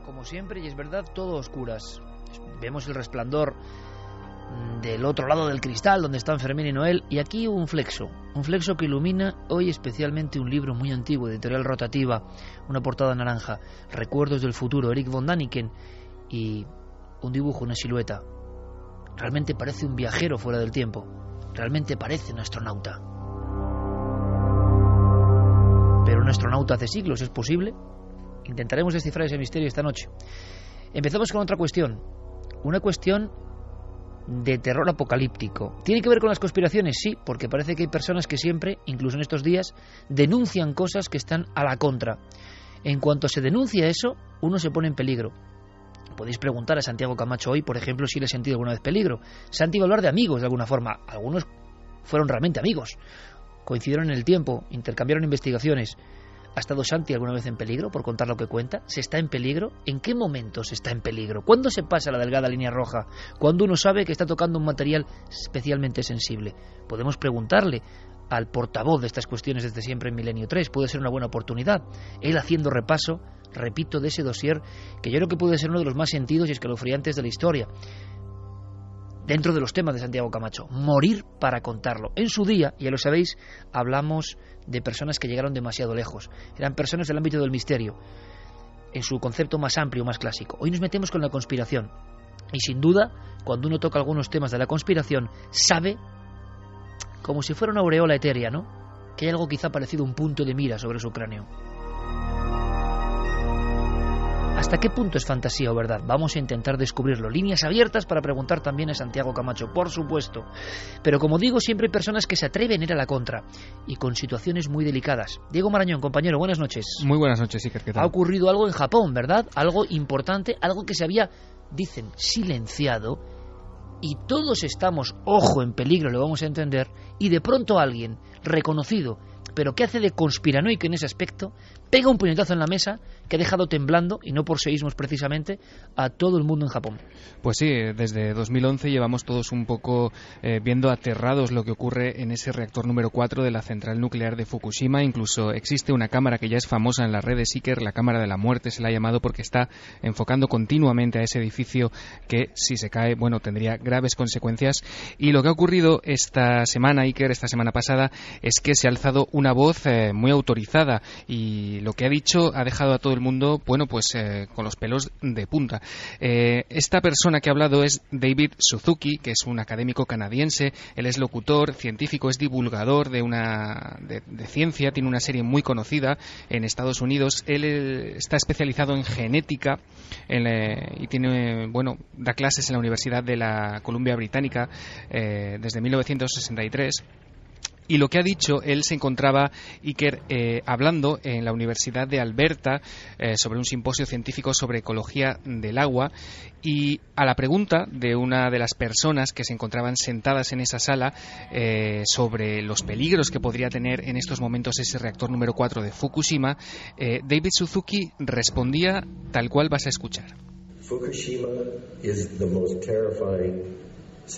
como siempre, y es verdad, todo a oscuras. Vemos el resplandor del otro lado del cristal, donde están Fermín y Noel, y aquí un flexo que ilumina hoy especialmente un libro muy antiguo, de editorial Rotativa, una portada naranja, Recuerdos del futuro, Eric von Däniken, y un dibujo, una silueta. Realmente parece un viajero fuera del tiempo, realmente parece un astronauta. Pero un astronauta hace siglos, ¿es posible? Intentaremos descifrar ese misterio esta noche. Empezamos con otra cuestión, una cuestión de terror apocalíptico. ¿Tiene que ver con las conspiraciones? Sí, porque parece que hay personas que siempre, incluso en estos días, denuncian cosas que están a la contra. En cuanto se denuncia eso, uno se pone en peligro. Podéis preguntar a Santiago Camacho hoy, por ejemplo, si le ha sentido alguna vez peligro. Santi va a hablar de amigos de alguna forma. Algunos fueron realmente amigos, coincidieron en el tiempo, intercambiaron investigaciones. ¿Ha estado Santi alguna vez en peligro por contar lo que cuenta? ¿Se está en peligro? ¿En qué momento se está en peligro? ¿Cuándo se pasa la delgada línea roja? ¿Cuándo uno sabe que está tocando un material especialmente sensible? Podemos preguntarle al portavoz de estas cuestiones desde siempre en Milenio 3. Puede ser una buena oportunidad. Él haciendo repaso, repito, de ese dossier que yo creo que puede ser uno de los más sentidos y escalofriantes de la historia. Dentro de los temas de Santiago Camacho, morir para contarlo. En su día, ya lo sabéis, hablamos de personas que llegaron demasiado lejos. Eran personas del ámbito del misterio, en su concepto más amplio, más clásico. Hoy nos metemos con la conspiración. Y sin duda, cuando uno toca algunos temas de la conspiración, sabe, como si fuera una aureola etérea, ¿no?, que hay algo quizá parecido a un punto de mira sobre su cráneo. ¿Hasta qué punto es fantasía o verdad? Vamos a intentar descubrirlo. Líneas abiertas para preguntar también a Santiago Camacho, por supuesto. Pero como digo, siempre hay personas que se atreven a ir a la contra y con situaciones muy delicadas. Diego Marañón, compañero, buenas noches. Muy buenas noches, Iker, ¿qué tal? Ha ocurrido algo en Japón, ¿verdad? Algo importante, algo que se había, dicen, silenciado, y todos estamos, ojo, en peligro, lo vamos a entender, y de pronto alguien reconocido, pero que hace de conspiranoico en ese aspecto, pega un puñetazo en la mesa que ha dejado temblando, y no por seísmos precisamente, a todo el mundo en Japón. Pues sí, desde 2011 llevamos todos un poco viendo aterrados lo que ocurre en ese reactor número 4 de la central nuclear de Fukushima. Incluso existe una cámara que ya es famosa en las redes, Iker, la cámara de la muerte se la ha llamado, porque está enfocando continuamente a ese edificio que, si se cae, bueno, tendría graves consecuencias. Y lo que ha ocurrido esta semana, Iker, esta semana pasada, es que se ha alzado una voz muy autorizada, y lo que ha dicho ha dejado a todo el mundo, bueno, pues con los pelos de punta. Esta persona que ha hablado es David Suzuki, que es un académico canadiense. Él es locutor, científico, es divulgador de ciencia, tiene una serie muy conocida en Estados Unidos. Él está especializado en genética y tiene, bueno, da clases en la Universidad de la Columbia Británica desde 1963. Y lo que ha dicho, él se encontraba, Iker, hablando en la Universidad de Alberta sobre un simposio científico sobre ecología del agua, y a la pregunta de una de las personas que se encontraban sentadas en esa sala sobre los peligros que podría tener en estos momentos ese reactor número 4 de Fukushima, David Suzuki respondía tal cual vas a escuchar. Fukushima is the most terrifying.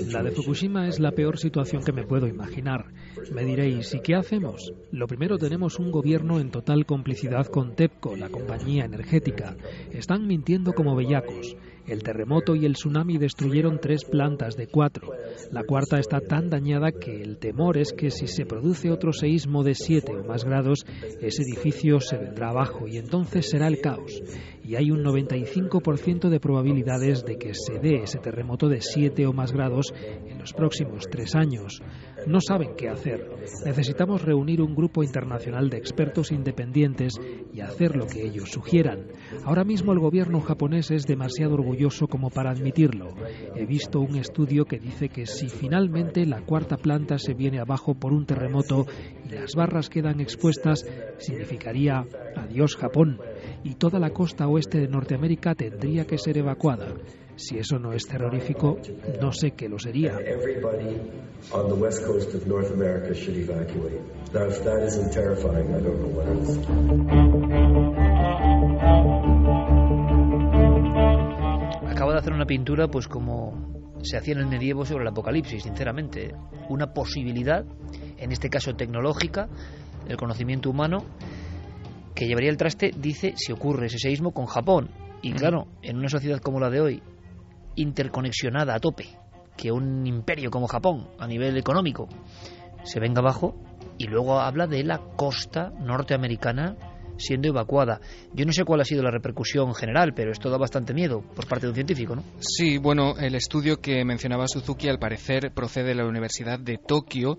La de Fukushima es la peor situación que me puedo imaginar. Me diréis, ¿y qué hacemos? Lo primero, tenemos un gobierno en total complicidad con TEPCO, la compañía energética. Están mintiendo como bellacos. El terremoto y el tsunami destruyeron 3 plantas de 4. La cuarta está tan dañada que el temor es que si se produce otro seísmo de 7 o más grados, ese edificio se vendrá abajo y entonces será el caos. Y hay un 95% de probabilidades de que se dé ese terremoto de 7 o más grados en los próximos 3 años. No saben qué hacer. Necesitamos reunir un grupo internacional de expertos independientes y hacer lo que ellos sugieran. Ahora mismo el gobierno japonés es demasiado orgulloso como para admitirlo. He visto un estudio que dice que si finalmente la cuarta planta se viene abajo por un terremoto y las barras quedan expuestas, significaría adiós Japón, y toda la costa oeste de Norteamérica tendría que ser evacuada. Si eso no es terrorífico, no sé qué lo sería. Everybody on the west coast of North America should evacuate. Now, if that isn't terrifying, I don't know what is. Acaba de hacer una pintura, pues como se hacía en el medievo sobre el apocalipsis, sinceramente. Una posibilidad, en este caso tecnológica, el conocimiento humano, que llevaría el traste, dice, si ocurre ese seísmo, con Japón. Y claro, en una sociedad como la de hoy, interconexionada a tope, que un imperio como Japón, a nivel económico, se venga abajo, y luego habla de la costa norteamericana siendo evacuada. Yo no sé cuál ha sido la repercusión general, pero esto da bastante miedo por parte de un científico, ¿no? Sí, bueno, el estudio que mencionaba Suzuki al parecer procede de la Universidad de Tokio,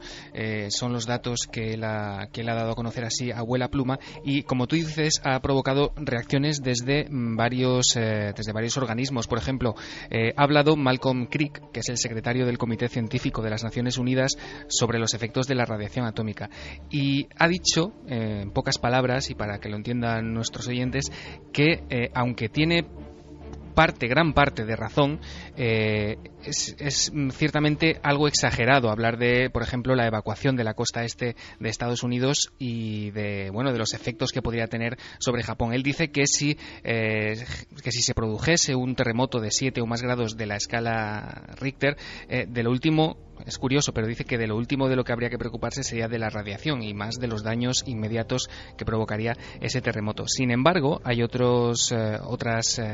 son los datos que él ha dado a conocer así a vuela pluma, y como tú dices, ha provocado reacciones desde varios organismos. Por ejemplo, ha hablado Malcolm Crick, que es el secretario del Comité Científico de las Naciones Unidas, sobre los efectos de la radiación atómica, y ha dicho, en pocas palabras, y para que lo entiendan nuestros oyentes, que aunque tiene gran parte de razón, es ciertamente algo exagerado hablar de, por ejemplo, la evacuación de la costa este de Estados Unidos y de los efectos que podría tener sobre Japón. Él dice que si se produjese un terremoto de 7 o más grados de la escala Richter, de lo último, es curioso, pero dice que de lo último de lo que habría que preocuparse sería de la radiación y más de los daños inmediatos que provocaría ese terremoto. Sin embargo, hay otras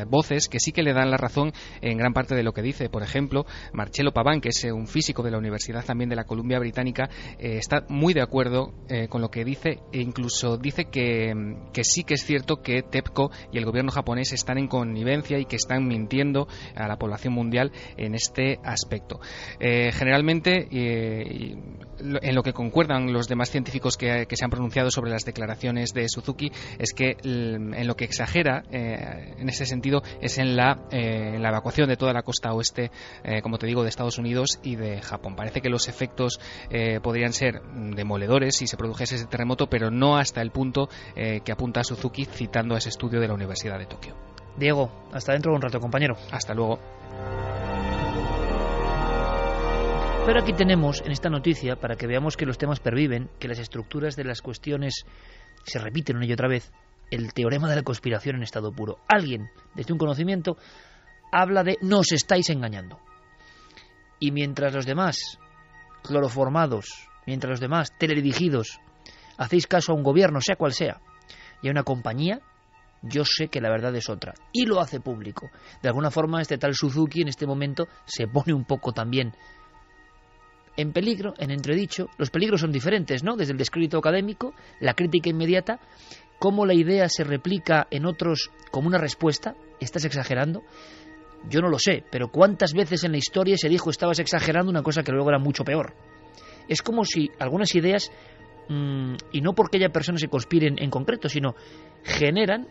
voces que sí que le dan la razón en gran parte de lo que dice. Por ejemplo, Marcello Pavan, que es un físico de la Universidad también de la Columbia Británica, está muy de acuerdo con lo que dice, e incluso dice que sí que es cierto que TEPCO y el gobierno japonés están en connivencia y que están mintiendo a la población mundial en este aspecto. Generalmente, en lo que concuerdan los demás científicos que se han pronunciado sobre las declaraciones de Suzuki, es que en lo que exagera en ese sentido es en la evacuación de toda la costa oeste, como te digo, de Estados Unidos y de Japón. Parece que los efectos podrían ser demoledores si se produjese ese terremoto, pero no hasta el punto que apunta Suzuki, citando a ese estudio de la Universidad de Tokio. Diego, hasta dentro de un rato, compañero. Hasta luego. Pero aquí tenemos, en esta noticia, para que veamos que los temas perviven, que las estructuras de las cuestiones se repiten una y otra vez, el teorema de la conspiración en estado puro. Alguien, desde un conocimiento, habla de nos estáis engañando. Y mientras los demás, cloroformados, mientras los demás, teledirigidos, hacéis caso a un gobierno, sea cual sea, y a una compañía, yo sé que la verdad es otra. Y lo hace público. De alguna forma, este tal Suzuki en este momento se pone un poco también en peligro, en entredicho. Los peligros son diferentes, ¿no? Desde el descrédito académico, la crítica inmediata, cómo la idea se replica en otros como una respuesta. ¿Estás exagerando? Yo no lo sé, pero ¿cuántas veces en la historia se dijo estabas exagerando una cosa que luego era mucho peor? Es como si algunas ideas, y no porque haya personas que conspiren en concreto, sino generan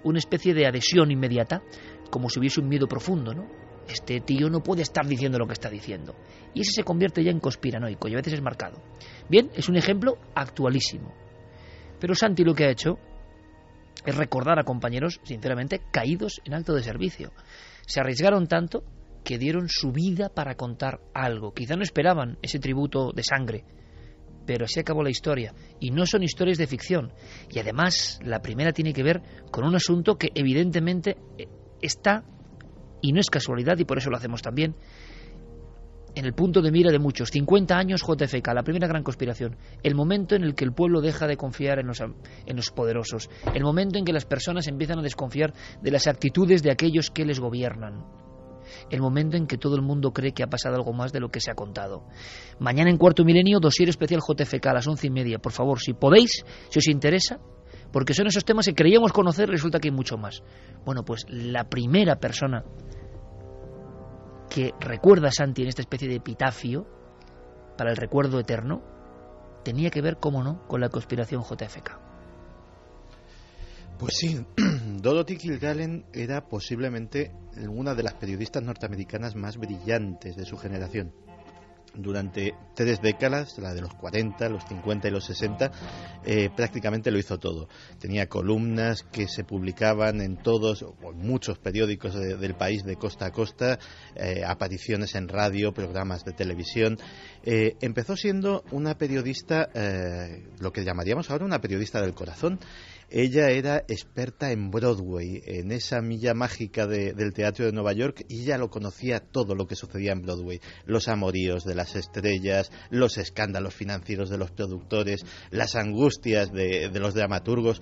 una especie de adhesión inmediata, como si hubiese un miedo profundo, ¿no? Este tío no puede estar diciendo lo que está diciendo. Y ese se convierte ya en conspiranoico y a veces es marcado. Bien, es un ejemplo actualísimo. Pero Santi lo que ha hecho es recordar a compañeros, sinceramente, caídos en acto de servicio. Se arriesgaron tanto que dieron su vida para contar algo. Quizá no esperaban ese tributo de sangre, pero así acabó la historia. Y no son historias de ficción. Y además, la primera tiene que ver con un asunto que evidentemente está, y no es casualidad, y por eso lo hacemos también, en el punto de mira de muchos. 50 años JFK, la primera gran conspiración. El momento en el que el pueblo deja de confiar en los poderosos. El momento en que las personas empiezan a desconfiar de las actitudes de aquellos que les gobiernan. El momento en que todo el mundo cree que ha pasado algo más de lo que se ha contado. Mañana en Cuarto Milenio, dossier especial JFK a las 11:30. Por favor, si podéis, si os interesa, porque son esos temas que creíamos conocer, resulta que hay mucho más. Bueno, pues la primera persona que recuerda a Santi en esta especie de epitafio para el recuerdo eterno tenía que ver, cómo no, con la conspiración JFK. Pues sí, Dorothy Kilgallen era posiblemente una de las periodistas norteamericanas más brillantes de su generación. Durante 3 décadas, la de los 40, los 50 y los 60, prácticamente lo hizo todo. Tenía columnas que se publicaban en todos o en muchos periódicos del país de costa a costa, apariciones en radio, programas de televisión. Empezó siendo una periodista, lo que llamaríamos ahora una periodista del corazón. Ella era experta en Broadway, en esa milla mágica del teatro de Nueva York, y ella lo conocía todo lo que sucedía en Broadway. Los amoríos de las estrellas, los escándalos financieros de los productores, las angustias de los dramaturgos.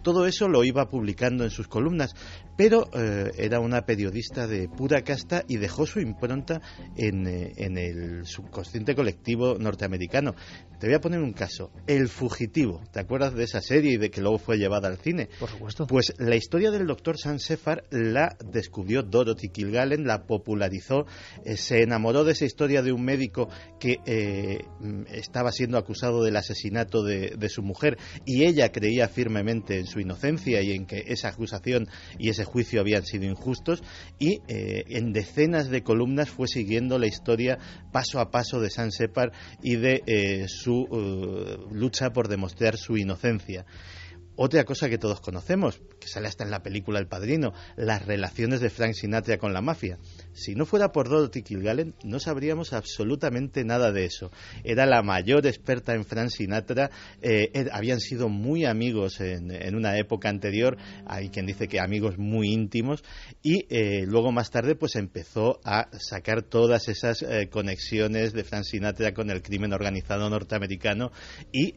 todo eso lo iba publicando en sus columnas, pero era una periodista de pura casta y dejó su impronta en el subconsciente colectivo norteamericano. Te voy a poner un caso, El Fugitivo. ¿Te acuerdas de esa serie y de que luego fue llevada al cine? Por supuesto. Pues la historia del doctor Saint-Sefard la descubrió Dorothy Kilgallen, la popularizó, se enamoró de esa historia de un médico que estaba siendo acusado del asesinato de su mujer, y ella creía firmemente en su inocencia y en que esa acusación y ese juicio habían sido injustos, y en decenas de columnas fue siguiendo la historia paso a paso de Saint-Sefard y de su lucha por demostrar su inocencia. Otra cosa que todos conocemos, que sale hasta en la película El Padrino, las relaciones de Frank Sinatra con la mafia. Si no fuera por Dorothy Kilgallen, no sabríamos absolutamente nada de eso. Era la mayor experta en Frank Sinatra, habían sido muy amigos en una época anterior, hay quien dice que amigos muy íntimos, y luego más tarde pues empezó a sacar todas esas conexiones de Frank Sinatra con el crimen organizado norteamericano y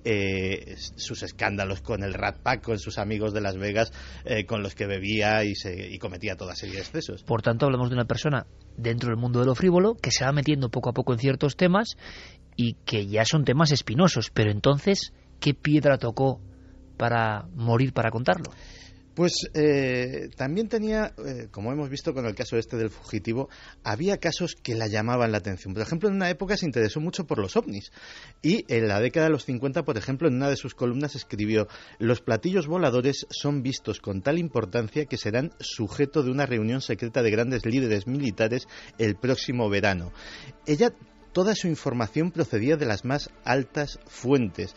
sus escándalos con el Rat Pack, con sus amigos de Las Vegas, con los que bebía y cometía toda serie de excesos. Por tanto, hablamos de una persona dentro del mundo de lo frívolo que se va metiendo poco a poco en ciertos temas y que ya son temas espinosos. Pero entonces, ¿qué piedra tocó para morir para contarlo? Pues también tenía, como hemos visto con el caso este del fugitivo, había casos que la llamaban la atención. Por ejemplo, en una época se interesó mucho por los ovnis, y en la década de los 50, por ejemplo, en una de sus columnas escribió: los platillos voladores son vistos con tal importancia que serán sujeto de una reunión secreta de grandes líderes militares el próximo verano. Toda su información procedía de las más altas fuentes.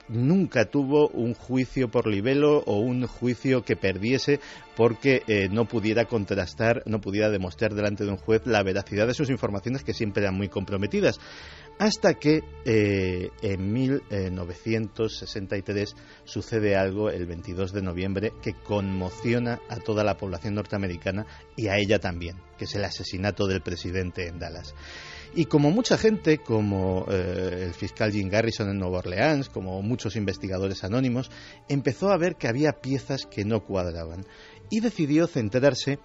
Nunca tuvo un juicio por libelo o un juicio que perdiese porque no pudiera contrastar, no pudiera demostrar delante de un juez la veracidad de sus informaciones, que siempre eran muy comprometidas. Hasta que en 1963 sucede algo, el 22 de noviembre, que conmociona a toda la población norteamericana y a ella también, que es el asesinato del presidente en Dallas. Y como mucha gente, como el fiscal Jim Garrison en Nueva Orleans, como muchos investigadores anónimos, empezó a ver que había piezas que no cuadraban y decidió centrarse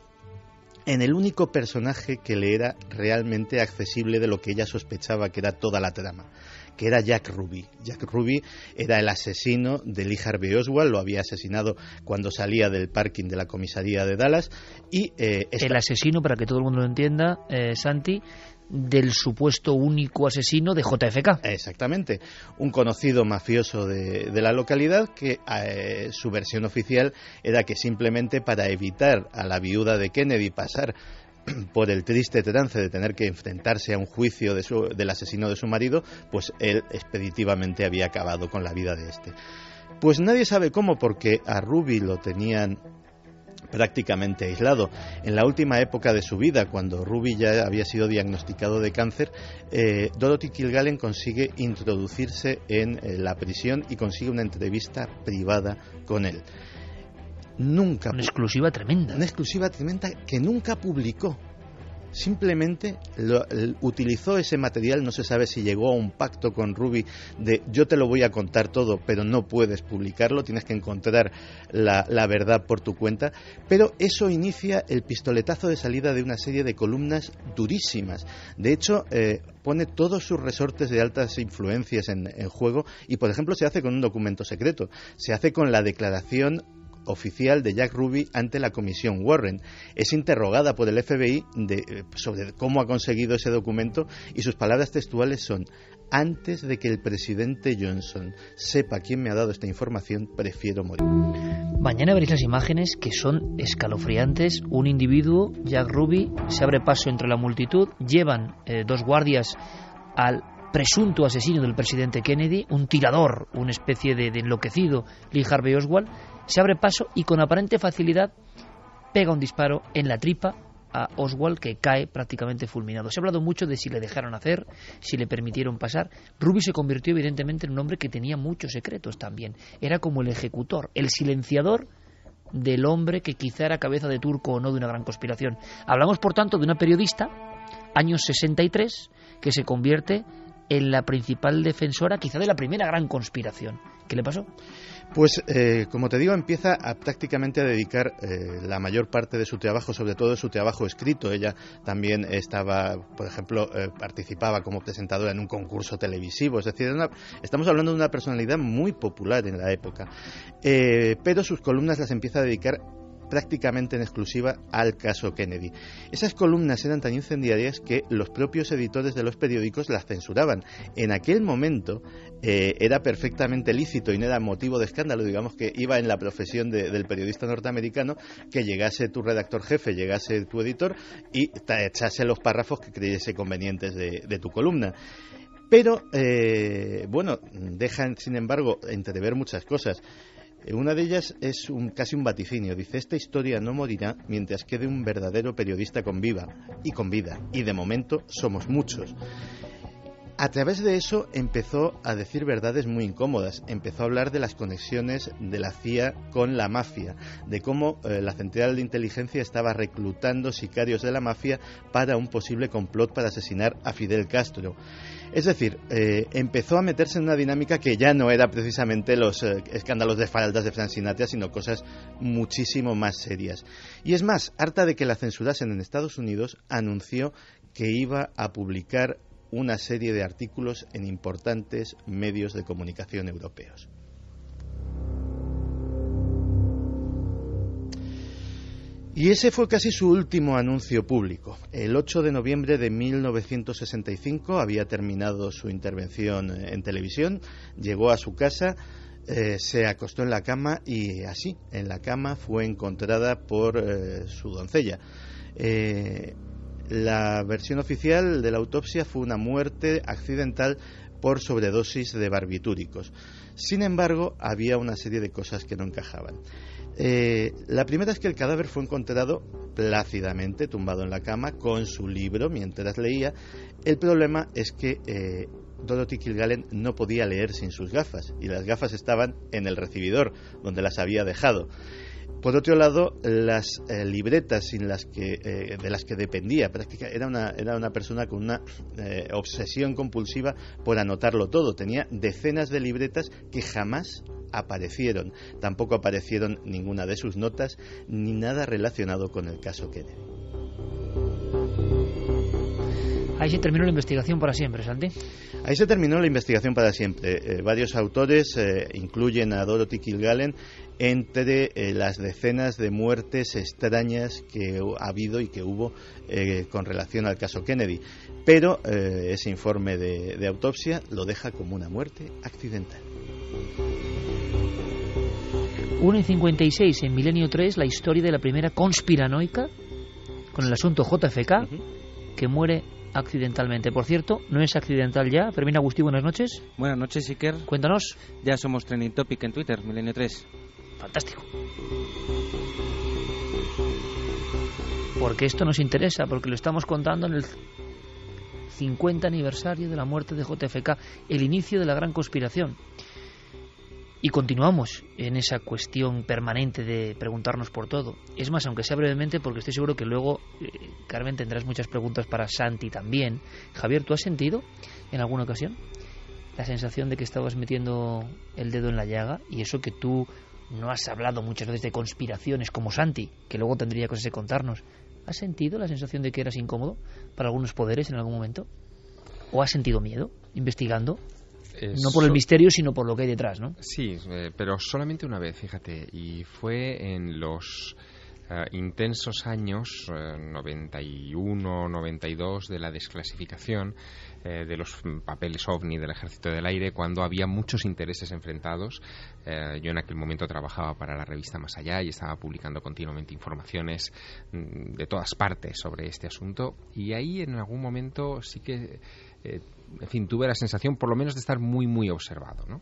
en el único personaje que le era realmente accesible de lo que ella sospechaba que era toda la trama, que era Jack Ruby. Jack Ruby era el asesino de Lee Harvey Oswald, lo había asesinado cuando salía del parking de la comisaría de Dallas. Y el asesino, para que todo el mundo lo entienda, Santi, del supuesto único asesino de JFK. Exactamente, un conocido mafioso de la localidad que su versión oficial era que simplemente para evitar a la viuda de Kennedy pasar por el triste trance de tener que enfrentarse a un juicio del asesino de su marido, pues él expeditivamente había acabado con la vida de este. Pues nadie sabe cómo, porque a Ruby lo tenían prácticamente aislado. En la última época de su vida, cuando Ruby ya había sido diagnosticado de cáncer, Dorothy Kilgallen consigue introducirse en la prisión y consigue una entrevista privada con él. Una exclusiva tremenda. Una exclusiva tremenda que nunca publicó. Simplemente utilizó ese material, no se sabe si llegó a un pacto con Ruby de yo te lo voy a contar todo, pero no puedes publicarlo, tienes que encontrar la verdad por tu cuenta, pero eso inicia el pistoletazo de salida de una serie de columnas durísimas. De hecho, pone todos sus resortes de altas influencias en juego y, por ejemplo, se hace con un documento secreto, se hace con la declaración oficial de Jack Ruby ante la comisión Warren. Es interrogada por el FBI sobre cómo ha conseguido ese documento y sus palabras textuales son: antes de que el presidente Johnson sepa quién me ha dado esta información, prefiero morir. Mañana veréis las imágenes que son escalofriantes. Un individuo, Jack Ruby, se abre paso entre la multitud, llevan dos guardias al presunto asesino del presidente Kennedy, un tirador, una especie de enloquecido, Lee Harvey Oswald, se abre paso y con aparente facilidad pega un disparo en la tripa a Oswald, que cae prácticamente fulminado. Se ha hablado mucho de si le dejaron hacer, si le permitieron pasar. Ruby se convirtió evidentemente en un hombre que tenía muchos secretos también. Era como el ejecutor, el silenciador del hombre que quizá era cabeza de turco o no de una gran conspiración. Hablamos, por tanto, de una periodista, años 63, que se convierte en la principal defensora, quizá de la primera gran conspiración. ¿Qué le pasó? Pues, como te digo, empieza prácticamente a dedicar la mayor parte de su trabajo, sobre todo su trabajo escrito. Ella también estaba, por ejemplo, participaba como presentadora en un concurso televisivo. Es decir, estamos hablando de una personalidad muy popular en la época. Pero sus columnas las empieza a dedicar prácticamente en exclusiva al caso Kennedy. Esas columnas eran tan incendiarias que los propios editores de los periódicos las censuraban. En aquel momento era perfectamente lícito y no era motivo de escándalo, digamos que iba en la profesión del periodista norteamericano, que llegase tu redactor jefe, llegase tu editor y te echase los párrafos que creyese convenientes de tu columna. Pero, bueno, dejan sin embargo entrever muchas cosas. Una de ellas es casi un vaticinio. Dice: esta historia no morirá mientras quede un verdadero periodista con vida. Y de momento somos muchos. A través de eso empezó a decir verdades muy incómodas. Empezó a hablar de las conexiones de la CIA con la mafia, de cómo la central de inteligencia estaba reclutando sicarios de la mafia para un posible complot para asesinar a Fidel Castro. Es decir, empezó a meterse en una dinámica que ya no era precisamente los escándalos de faldas de Frank Sinatra, sino cosas muchísimo más serias. Y es más, harta de que la censurasen en Estados Unidos, anunció que iba a publicar una serie de artículos en importantes medios de comunicación europeos. Y ese fue casi su último anuncio público. El 8 de noviembre de 1965 había terminado su intervención en televisión, llegó a su casa, se acostó en la cama y así, en la cama, fue encontrada por su doncella. La versión oficial de la autopsia fue una muerte accidental por sobredosis de barbitúricos. Sin embargo, había una serie de cosas que no encajaban. La primera es que el cadáver fue encontrado plácidamente, tumbado en la cama, con su libro mientras leía. El problema es que Dorothy Kilgallen no podía leer sin sus gafas, y las gafas estaban en el recibidor, donde las había dejado. Por otro lado, las libretas de las que dependía, era una persona con una obsesión compulsiva por anotarlo todo. Tenía decenas de libretas que jamás aparecieron. Tampoco aparecieron ninguna de sus notas ni nada relacionado con el caso Kennedy. Ahí se terminó la investigación para siempre, Santi. Ahí se terminó la investigación para siempre. Varios autores incluyen a Dorothy Kilgallen entre las decenas de muertes extrañas que ha habido y que hubo con relación al caso Kennedy. Pero ese informe de autopsia lo deja como una muerte accidental. 1:56 en Milenio 3, la historia de la primera conspiranoica con el asunto JFK, que muere accidentalmente. Por cierto, no es accidental ya. Fermín Agustí, buenas noches. Buenas noches, Iker. Cuéntanos. Ya somos trending topic en Twitter, Milenio 3. Fantástico. Porque esto nos interesa, porque lo estamos contando en el 50 aniversario de la muerte de JFK, el inicio de la gran conspiración. Y continuamos en esa cuestión permanente de preguntarnos por todo. Es más, aunque sea brevemente, porque estoy seguro que luego, Carmen, tendrás muchas preguntas para Santi también. Javier, ¿tú has sentido en alguna ocasión la sensación de que estabas metiendo el dedo en la llaga? Y eso que tú no has hablado muchas veces de conspiraciones como Santi, que luego tendría cosas que contarnos. ¿Has sentido la sensación de que eras incómodo para algunos poderes en algún momento? ¿O has sentido miedo investigando? No por el misterio, sino por lo que hay detrás, ¿no? Sí, pero solamente una vez, fíjate, y fue en los intensos años 91, 92 de la desclasificación de los papeles OVNI del Ejército del Aire, cuando había muchos intereses enfrentados. Yo en aquel momento trabajaba para la revista Más Allá y estaba publicando continuamente informaciones de todas partes sobre este asunto, y ahí en algún momento sí que en fin, tuve la sensación por lo menos de estar muy, muy observado, ¿no?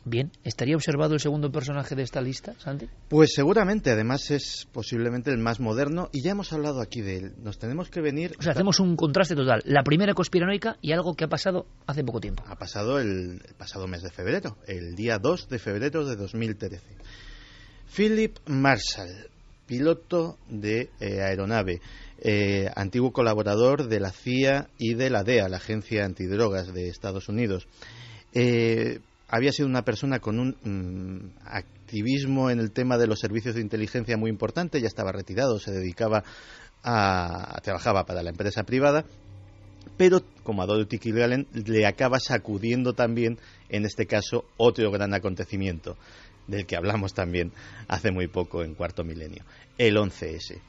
Bien, ¿estaría observado el segundo personaje de esta lista, Santi? Pues seguramente, además es posiblemente el más moderno, y ya hemos hablado aquí de él. Nos tenemos que venir... O sea, hacemos un contraste total. La primera conspiranoica y algo que ha pasado hace poco tiempo. Ha pasado el pasado mes de febrero, el día 2 de febrero de 2013. Philip Marshall, piloto de aeronave, antiguo colaborador de la CIA y de la DEA, la Agencia Antidrogas de Estados Unidos. Había sido una persona con un activismo en el tema de los servicios de inteligencia muy importante, ya estaba retirado, se dedicaba trabajaba para la empresa privada, pero como a Dorothy Kilgallen le acaba sacudiendo también, en este caso, otro gran acontecimiento, del que hablamos también hace muy poco en Cuarto Milenio, el 11S.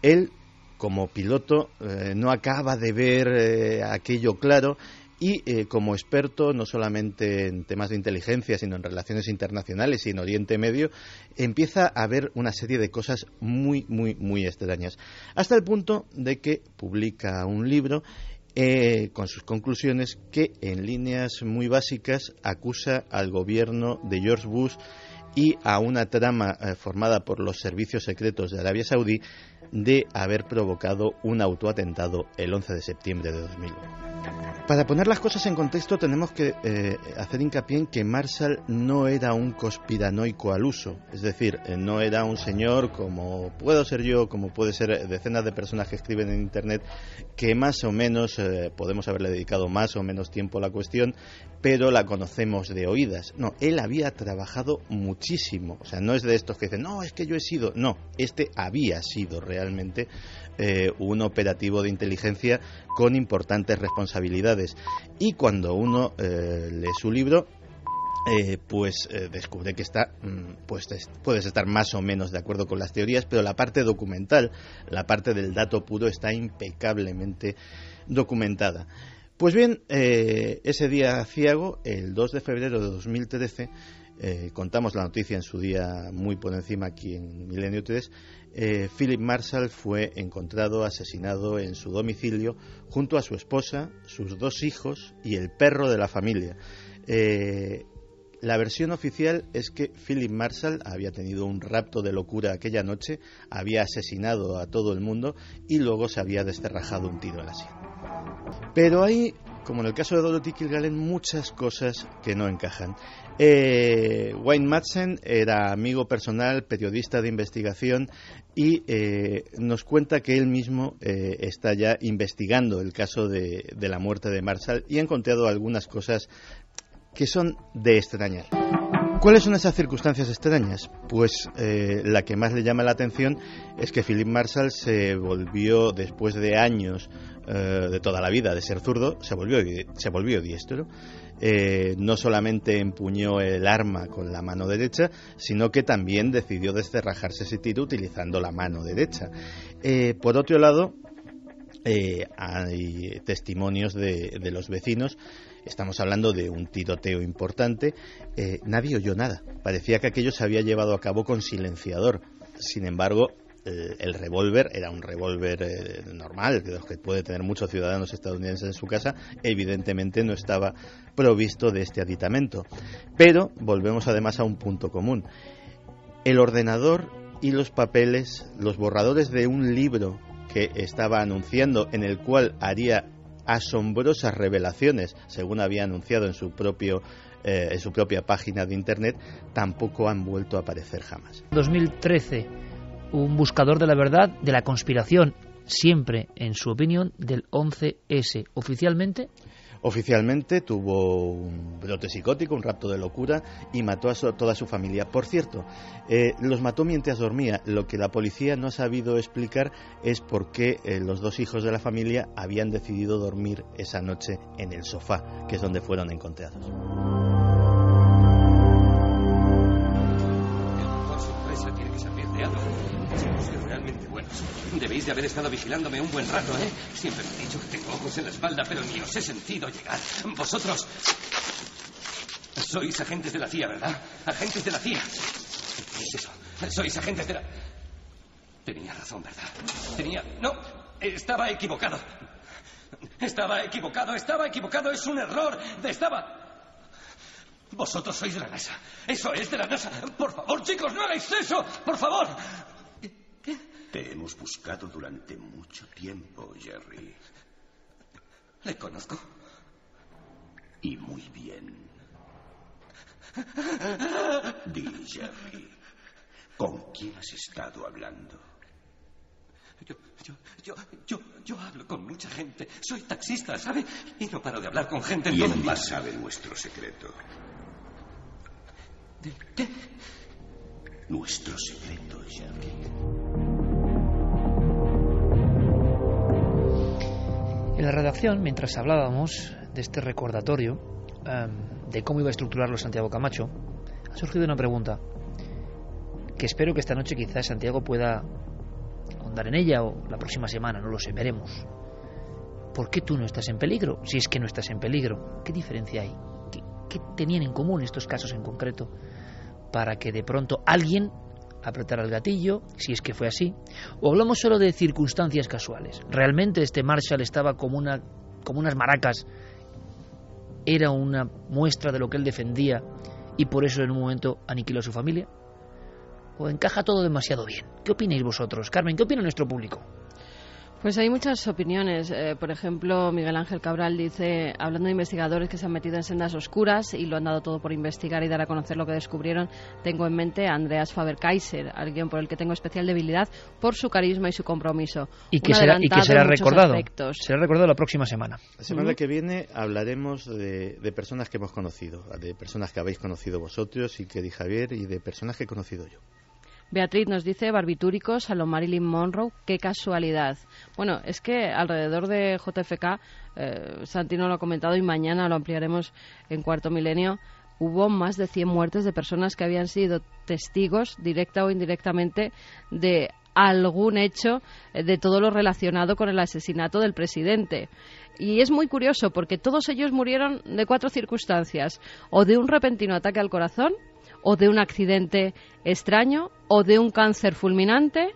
Él, como piloto, no acaba de ver aquello claro y como experto, no solamente en temas de inteligencia, sino en relaciones internacionales y en Oriente Medio, empieza a ver una serie de cosas muy, muy, muy extrañas, hasta el punto de que publica un libro con sus conclusiones que, en líneas muy básicas, acusa al gobierno de George Bush y a una trama formada por los servicios secretos de Arabia Saudí de haber provocado un autoatentado el 11 de septiembre de 2001. Para poner las cosas en contexto, tenemos que hacer hincapié en que Marshall no era un conspiranoico al uso, es decir, no era un señor como puedo ser yo, como puede ser decenas de personas que escriben en Internet, que más o menos podemos haberle dedicado más o menos tiempo a la cuestión, pero la conocemos de oídas. No, él había trabajado muchísimo, o sea, no es de estos que dicen, no, es que yo he sido, no, este había sido realmente un operativo de inteligencia con importantes responsabilidades, y cuando uno lee su libro descubre que puedes estar más o menos de acuerdo con las teorías, pero la parte documental, la parte del dato puro, está impecablemente documentada. Pues bien, ese día aciago, el 2 de febrero de 2013, contamos la noticia en su día muy por encima aquí en Milenio 3, Philip Marshall fue encontrado asesinado en su domicilio junto a su esposa, sus 2 hijos y el perro de la familia. La versión oficial es que Philip Marshall había tenido un rapto de locura aquella noche, había asesinado a todo el mundo y luego se había descerrajado un tiro en la sien. Pero hay, como en el caso de Dorothy Kilgallen, muchas cosas que no encajan. Wayne Madsen era amigo personal, periodista de investigación, y nos cuenta que él mismo está ya investigando el caso de la muerte de Marshall y ha encontrado algunas cosas que son de extrañar. ¿Cuáles son esas circunstancias extrañas? Pues la que más le llama la atención es que Philip Marshall se volvió, después de años de toda la vida de ser zurdo, se volvió diestro. No solamente empuñó el arma con la mano derecha, sino que también decidió descerrajarse ese tiro utilizando la mano derecha. Por otro lado, hay testimonios de los vecinos. Estamos hablando de un tiroteo importante. Nadie oyó nada. Parecía que aquello se había llevado a cabo con silenciador. Sin embargo, el revólver era un revólver normal, de los que puede tener muchos ciudadanos estadounidenses en su casa. Evidentemente no estaba provisto de este aditamento. Pero volvemos además a un punto común. El ordenador y los papeles, los borradores de un libro que estaba anunciando, en el cual haría asombrosas revelaciones, según había anunciado en su propia página de internet, tampoco han vuelto a aparecer jamás. 2013, un buscador de la verdad, de la conspiración, siempre, en su opinión, del 11S. Oficialmente tuvo un brote psicótico, un rapto de locura, y mató a toda su familia. Por cierto, los mató mientras dormía. Lo que la policía no ha sabido explicar es por qué los 2 hijos de la familia habían decidido dormir esa noche en el sofá, que es donde fueron encontrados. Por sorpresa, tiene que ser algo. Somos realmente buenos. Debéis de haber estado vigilándome un buen rato, ¿eh? Siempre me he dicho que tengo ojos en la espalda, pero ni os he sentido llegar. Vosotros sois agentes de la CIA, ¿verdad? Agentes de la CIA. ¿Qué es eso? Sois agentes de la... Tenía razón, ¿verdad? No, estaba equivocado. Estaba equivocado. Es un error. Vosotros sois de la NASA. Eso es de la NASA. Por favor, chicos, no hagáis eso. Por favor. Te hemos buscado durante mucho tiempo, Jerry. ¿Le conozco? Y muy bien. Di, Jerry, ¿Con quién has estado hablando? Yo hablo con mucha gente. Soy taxista, ¿sabe? Y no paro de hablar con gente. ¿Quién más sabe nuestro secreto? ¿Qué? Nuestro secreto, Jerry. En la redacción, mientras hablábamos de este recordatorio, de cómo iba a estructurarlo Santiago Camacho, ha surgido una pregunta que espero que esta noche quizás Santiago pueda ahondar en ella, o la próxima semana, no lo sé, veremos. ¿Por qué tú no estás en peligro? Si es que no estás en peligro, ¿qué diferencia hay? ¿Qué tenían en común estos casos en concreto para que de pronto alguien apretara el gatillo, si es que fue así? ¿O hablamos solo de circunstancias casuales? ¿Realmente este Marshall estaba como unas maracas? ¿Era una muestra de lo que él defendía y por eso en un momento aniquiló a su familia? ¿O encaja todo demasiado bien? ¿Qué opináis vosotros? Carmen, ¿qué opina nuestro público? Pues hay muchas opiniones. Por ejemplo, Miguel Ángel Cabral dice, hablando de investigadores que se han metido en sendas oscuras y lo han dado todo por investigar y dar a conocer lo que descubrieron, tengo en mente a Andreas Faber-Kaiser, alguien por el que tengo especial debilidad por su carisma y su compromiso. Y que será recordado. Será recordado la próxima semana. La semana que viene hablaremos de personas que hemos conocido, de personas que habéis conocido vosotros y que di Javier, y de personas que he conocido yo. Beatriz nos dice, barbitúricos a lo Marilyn Monroe, qué casualidad. Bueno, es que alrededor de JFK, Santi no lo ha comentado y mañana lo ampliaremos en Cuarto Milenio, hubo más de 100 muertes de personas que habían sido testigos, directa o indirectamente, de algún hecho de todo lo relacionado con el asesinato del presidente. Y es muy curioso porque todos ellos murieron de 4 circunstancias: o de un repentino ataque al corazón, o de un accidente extraño, o de un cáncer fulminante,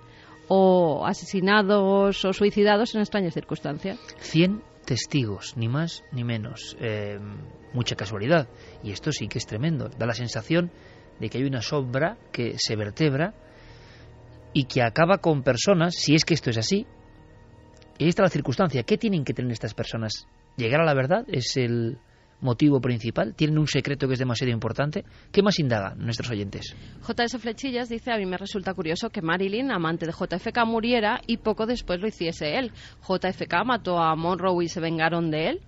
o asesinados o suicidados en extrañas circunstancias. 100 testigos, ni más ni menos. Mucha casualidad. Y esto sí que es tremendo. Da la sensación de que hay una sombra que se vertebra y que acaba con personas, si es que esto es así. Y ahí está la circunstancia. ¿Qué tienen que tener estas personas? ¿Llegar a la verdad es el motivo principal? ¿Tienen un secreto que es demasiado importante? ¿Qué más indagan nuestros oyentes? JS Flechillas dice, a mí me resulta curioso que Marilyn, amante de JFK, muriera y poco después lo hiciese él. JFK mató a Monroe y se vengaron de él.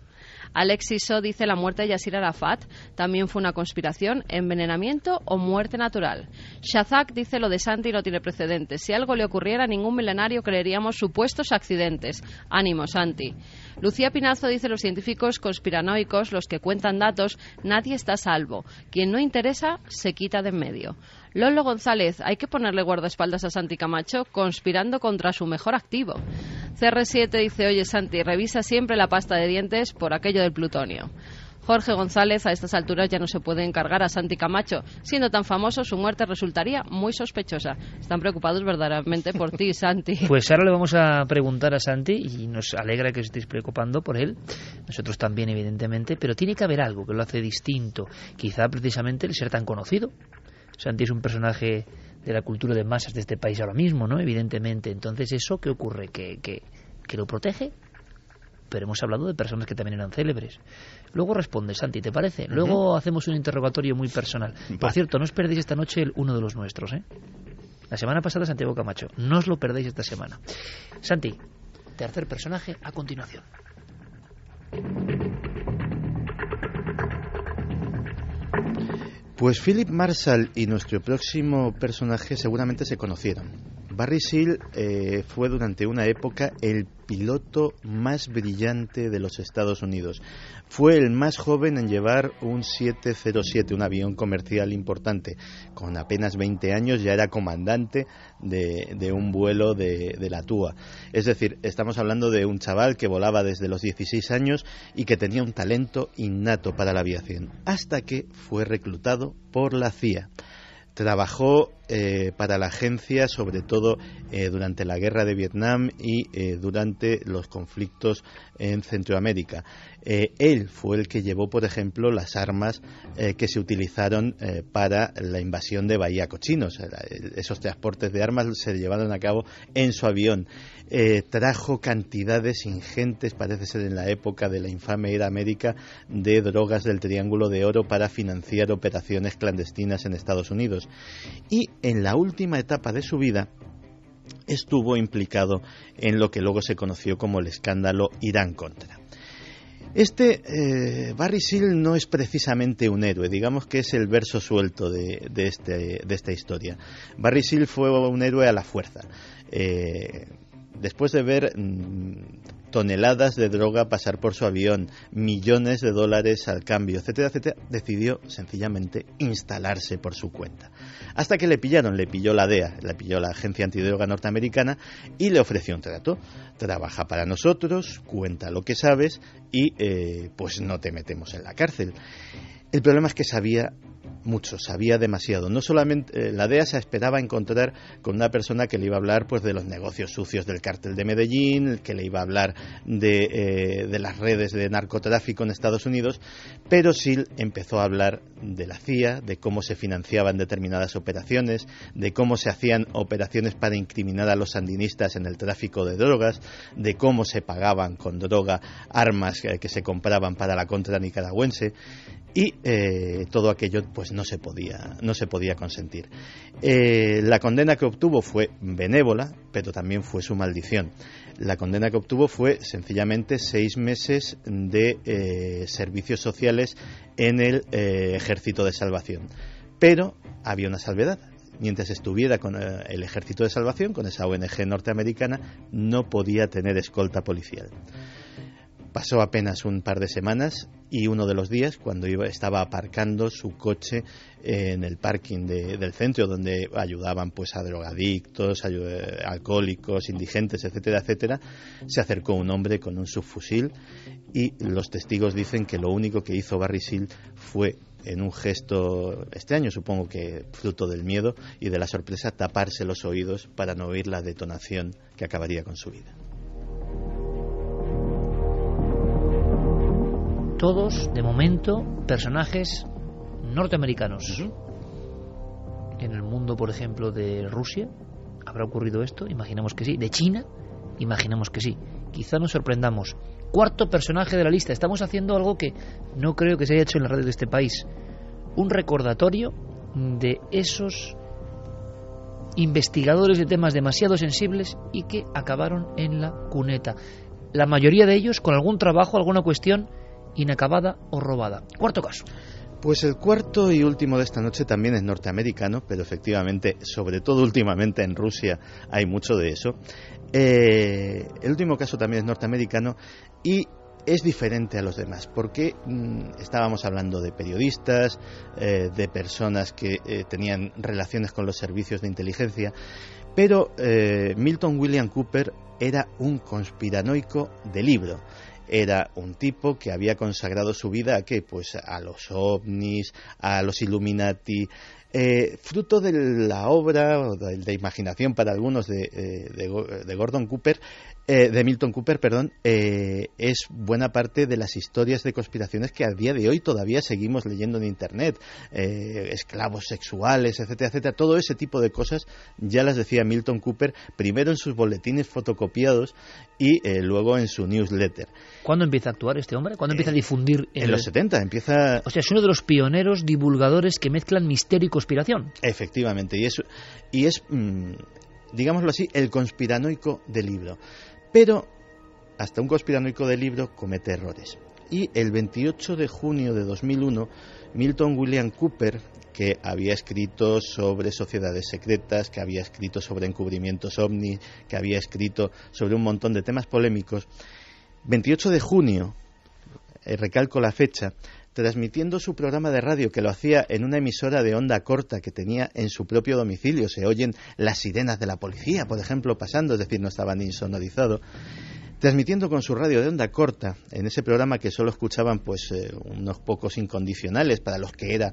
Alexis So dice, la muerte de Yasir Arafat también fue una conspiración, envenenamiento o muerte natural. Shazak dice, lo de Santi no tiene precedentes. Si algo le ocurriera a ningún milenario creeríamos supuestos accidentes. Ánimo, Santi. Lucía Pinazo dice, los científicos conspiranoicos, los que cuentan datos, nadie está a salvo. Quien no interesa, se quita de en medio. Lolo González, hay que ponerle guardaespaldas a Santi Camacho conspirando contra su mejor activo. CR7 dice, oye Santi, revisa siempre la pasta de dientes por aquello del plutonio. Jorge González, a estas alturas ya no se puede encargar a Santi Camacho. Siendo tan famoso, su muerte resultaría muy sospechosa. Están preocupados verdaderamente por ti, Santi. Pues ahora le vamos a preguntar a Santi, y nos alegra que os estéis preocupando por él. Nosotros también, evidentemente, pero tiene que haber algo que lo hace distinto. Quizá precisamente el ser tan conocido. Santi es un personaje de la cultura de masas de este país ahora mismo, ¿no? Evidentemente. Entonces, ¿eso qué ocurre? ¿Que lo protege? Pero hemos hablado de personas que también eran célebres. Luego responde, Santi, ¿te parece? Luego hacemos un interrogatorio muy personal. Por cierto, no os perdéis esta noche uno de los nuestros, ¿eh? La semana pasada, Santiago Camacho. No os lo perdéis esta semana. Santi, tercer personaje a continuación. Pues Philip Marshall y nuestro próximo personaje seguramente se conocieron. Barry Seal fue durante una época el piloto más brillante de los Estados Unidos. Fue el más joven en llevar un 707, un avión comercial importante. Con apenas 20 años ya era comandante de un vuelo de la TUA. Es decir, estamos hablando de un chaval que volaba desde los 16 años y que tenía un talento innato para la aviación, hasta que fue reclutado por la CIA. Trabajó para la agencia, sobre todo durante la guerra de Vietnam y durante los conflictos en Centroamérica. Él fue el que llevó, por ejemplo, las armas que se utilizaron para la invasión de Bahía Cochinos. Esos transportes de armas se llevaron a cabo en su avión. Trajo cantidades ingentes, parece ser en la época de la infame era América, de drogas del Triángulo de Oro para financiar operaciones clandestinas en Estados Unidos. Y en la última etapa de su vida estuvo implicado en lo que luego se conoció como el escándalo Irán-Contra. Barry Seal no es precisamente un héroe, digamos que es el verso suelto de esta historia. Barry Seal fue un héroe a la fuerza. Después de ver toneladas de droga pasar por su avión, millones de dólares al cambio, etcétera, etcétera, decidió sencillamente instalarse por su cuenta. Hasta que le pilló la DEA, le pilló la Agencia Antidroga norteamericana y le ofreció un trato. Trabaja para nosotros, cuenta lo que sabes y pues no te metemos en la cárcel. El problema es que sabía mucho, sabía demasiado. No solamente la DEA se esperaba encontrar con una persona que le iba a hablar pues de los negocios sucios del cártel de Medellín, que le iba a hablar de las redes de narcotráfico en Estados Unidos, pero Seal empezó a hablar de la CIA, de cómo se financiaban determinadas operaciones, de cómo se hacían operaciones para incriminar a los sandinistas en el tráfico de drogas, de cómo se pagaban con droga armas que se compraban para la contra nicaragüense. Y todo aquello pues no se podía consentir. La condena que obtuvo fue benévola, pero también fue su maldición. La condena que obtuvo fue sencillamente 6 meses de servicios sociales en el Ejército de Salvación. Pero había una salvedad. Mientras estuviera con el Ejército de Salvación, con esa ONG norteamericana, no podía tener escolta policial. Pasó apenas un par de semanas y uno de los días, cuando estaba aparcando su coche en el parking del centro, donde ayudaban pues a drogadictos, alcohólicos, indigentes, etcétera, etcétera, se acercó un hombre con un subfusil y los testigos dicen que lo único que hizo Barry Seal fue, en un gesto extraño, supongo que fruto del miedo y de la sorpresa, taparse los oídos para no oír la detonación que acabaría con su vida. Todos, de momento, personajes norteamericanos. En el mundo, por ejemplo, de Rusia, ¿habrá ocurrido esto? Imaginamos que sí. ¿De China? Imaginamos que sí. Quizá nos sorprendamos. 4º personaje de la lista. Estamos haciendo algo que no creo que se haya hecho en la radio de este país. Un recordatorio de esos investigadores de temas demasiado sensibles y que acabaron en la cuneta. La mayoría de ellos con algún trabajo, alguna cuestión inacabada o robada. 4º caso. Pues el 4º y último de esta noche también es norteamericano, pero efectivamente, sobre todo últimamente en Rusia, hay mucho de eso. El último caso también es norteamericano y es diferente a los demás, porque estábamos hablando de periodistas, de personas que tenían relaciones con los servicios de inteligencia, pero Milton William Cooper era un conspiranoico de libro. Era un tipo que había consagrado su vida ¿a qué? Pues a los ovnis, a los Illuminati, fruto de la obra o de imaginación para algunos de Gordon Cooper, de Milton Cooper, perdón, es buena parte de las historias de conspiraciones que a día de hoy todavía seguimos leyendo en internet, esclavos sexuales, etcétera, etcétera. Todo ese tipo de cosas ya las decía Milton Cooper, primero en sus boletines fotocopiados y luego en su newsletter. ¿Cuándo empieza a actuar este hombre? ¿Cuándo empieza a difundir? En los 70 empieza. O sea, es uno de los pioneros divulgadores que mezclan misterio y conspiración. Efectivamente, y es digámoslo así, el conspiranoico del libro. Pero hasta un conspiranoico del libro comete errores. Y el 28 de junio de 2001, Milton William Cooper, que había escrito sobre sociedades secretas, que había escrito sobre encubrimientos ovni, que había escrito sobre un montón de temas polémicos, 28 de junio, recalco la fecha, transmitiendo su programa de radio, que lo hacía en una emisora de onda corta que tenía en su propio domicilio. Se oyen las sirenas de la policía, por ejemplo, pasando, es decir, no estaba ni insonorizado. Transmitiendo con su radio de onda corta, en ese programa que solo escuchaban pues unos pocos incondicionales para los que era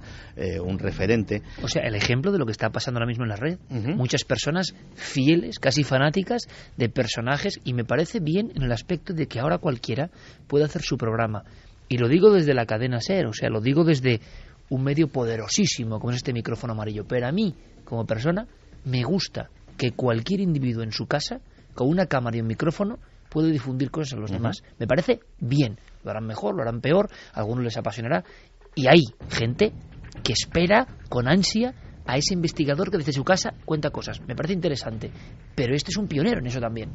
un referente. O sea, el ejemplo de lo que está pasando ahora mismo en la red. Muchas personas fieles, casi fanáticas de personajes, y me parece bien en el aspecto de que ahora cualquiera puede hacer su programa. Y lo digo desde la cadena SER, o sea, lo digo desde un medio poderosísimo como es este micrófono amarillo. Pero a mí, como persona, me gusta que cualquier individuo en su casa, con una cámara y un micrófono, puede difundir cosas a los demás. Me parece bien. Lo harán mejor, lo harán peor, a algunos les apasionará. Y hay gente que espera con ansia a ese investigador que desde su casa cuenta cosas. Me parece interesante, pero este es un pionero en eso también.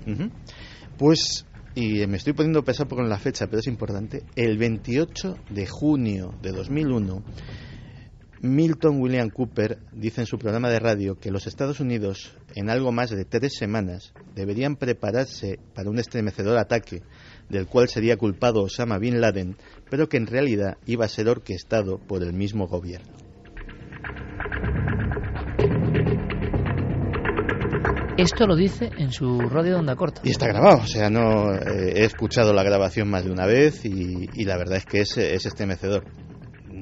Pues, y me estoy poniendo pesado con la fecha, pero es importante, el 28 de junio de 2001, Milton William Cooper dice en su programa de radio que los Estados Unidos, en algo más de 3 semanas, deberían prepararse para un estremecedor ataque del cual sería culpado Osama Bin Laden, pero que en realidad iba a ser orquestado por el mismo gobierno. Esto lo dice en su radio de onda corta. Y está grabado, o sea, no he escuchado la grabación más de una vez y la verdad es que es estremecedor.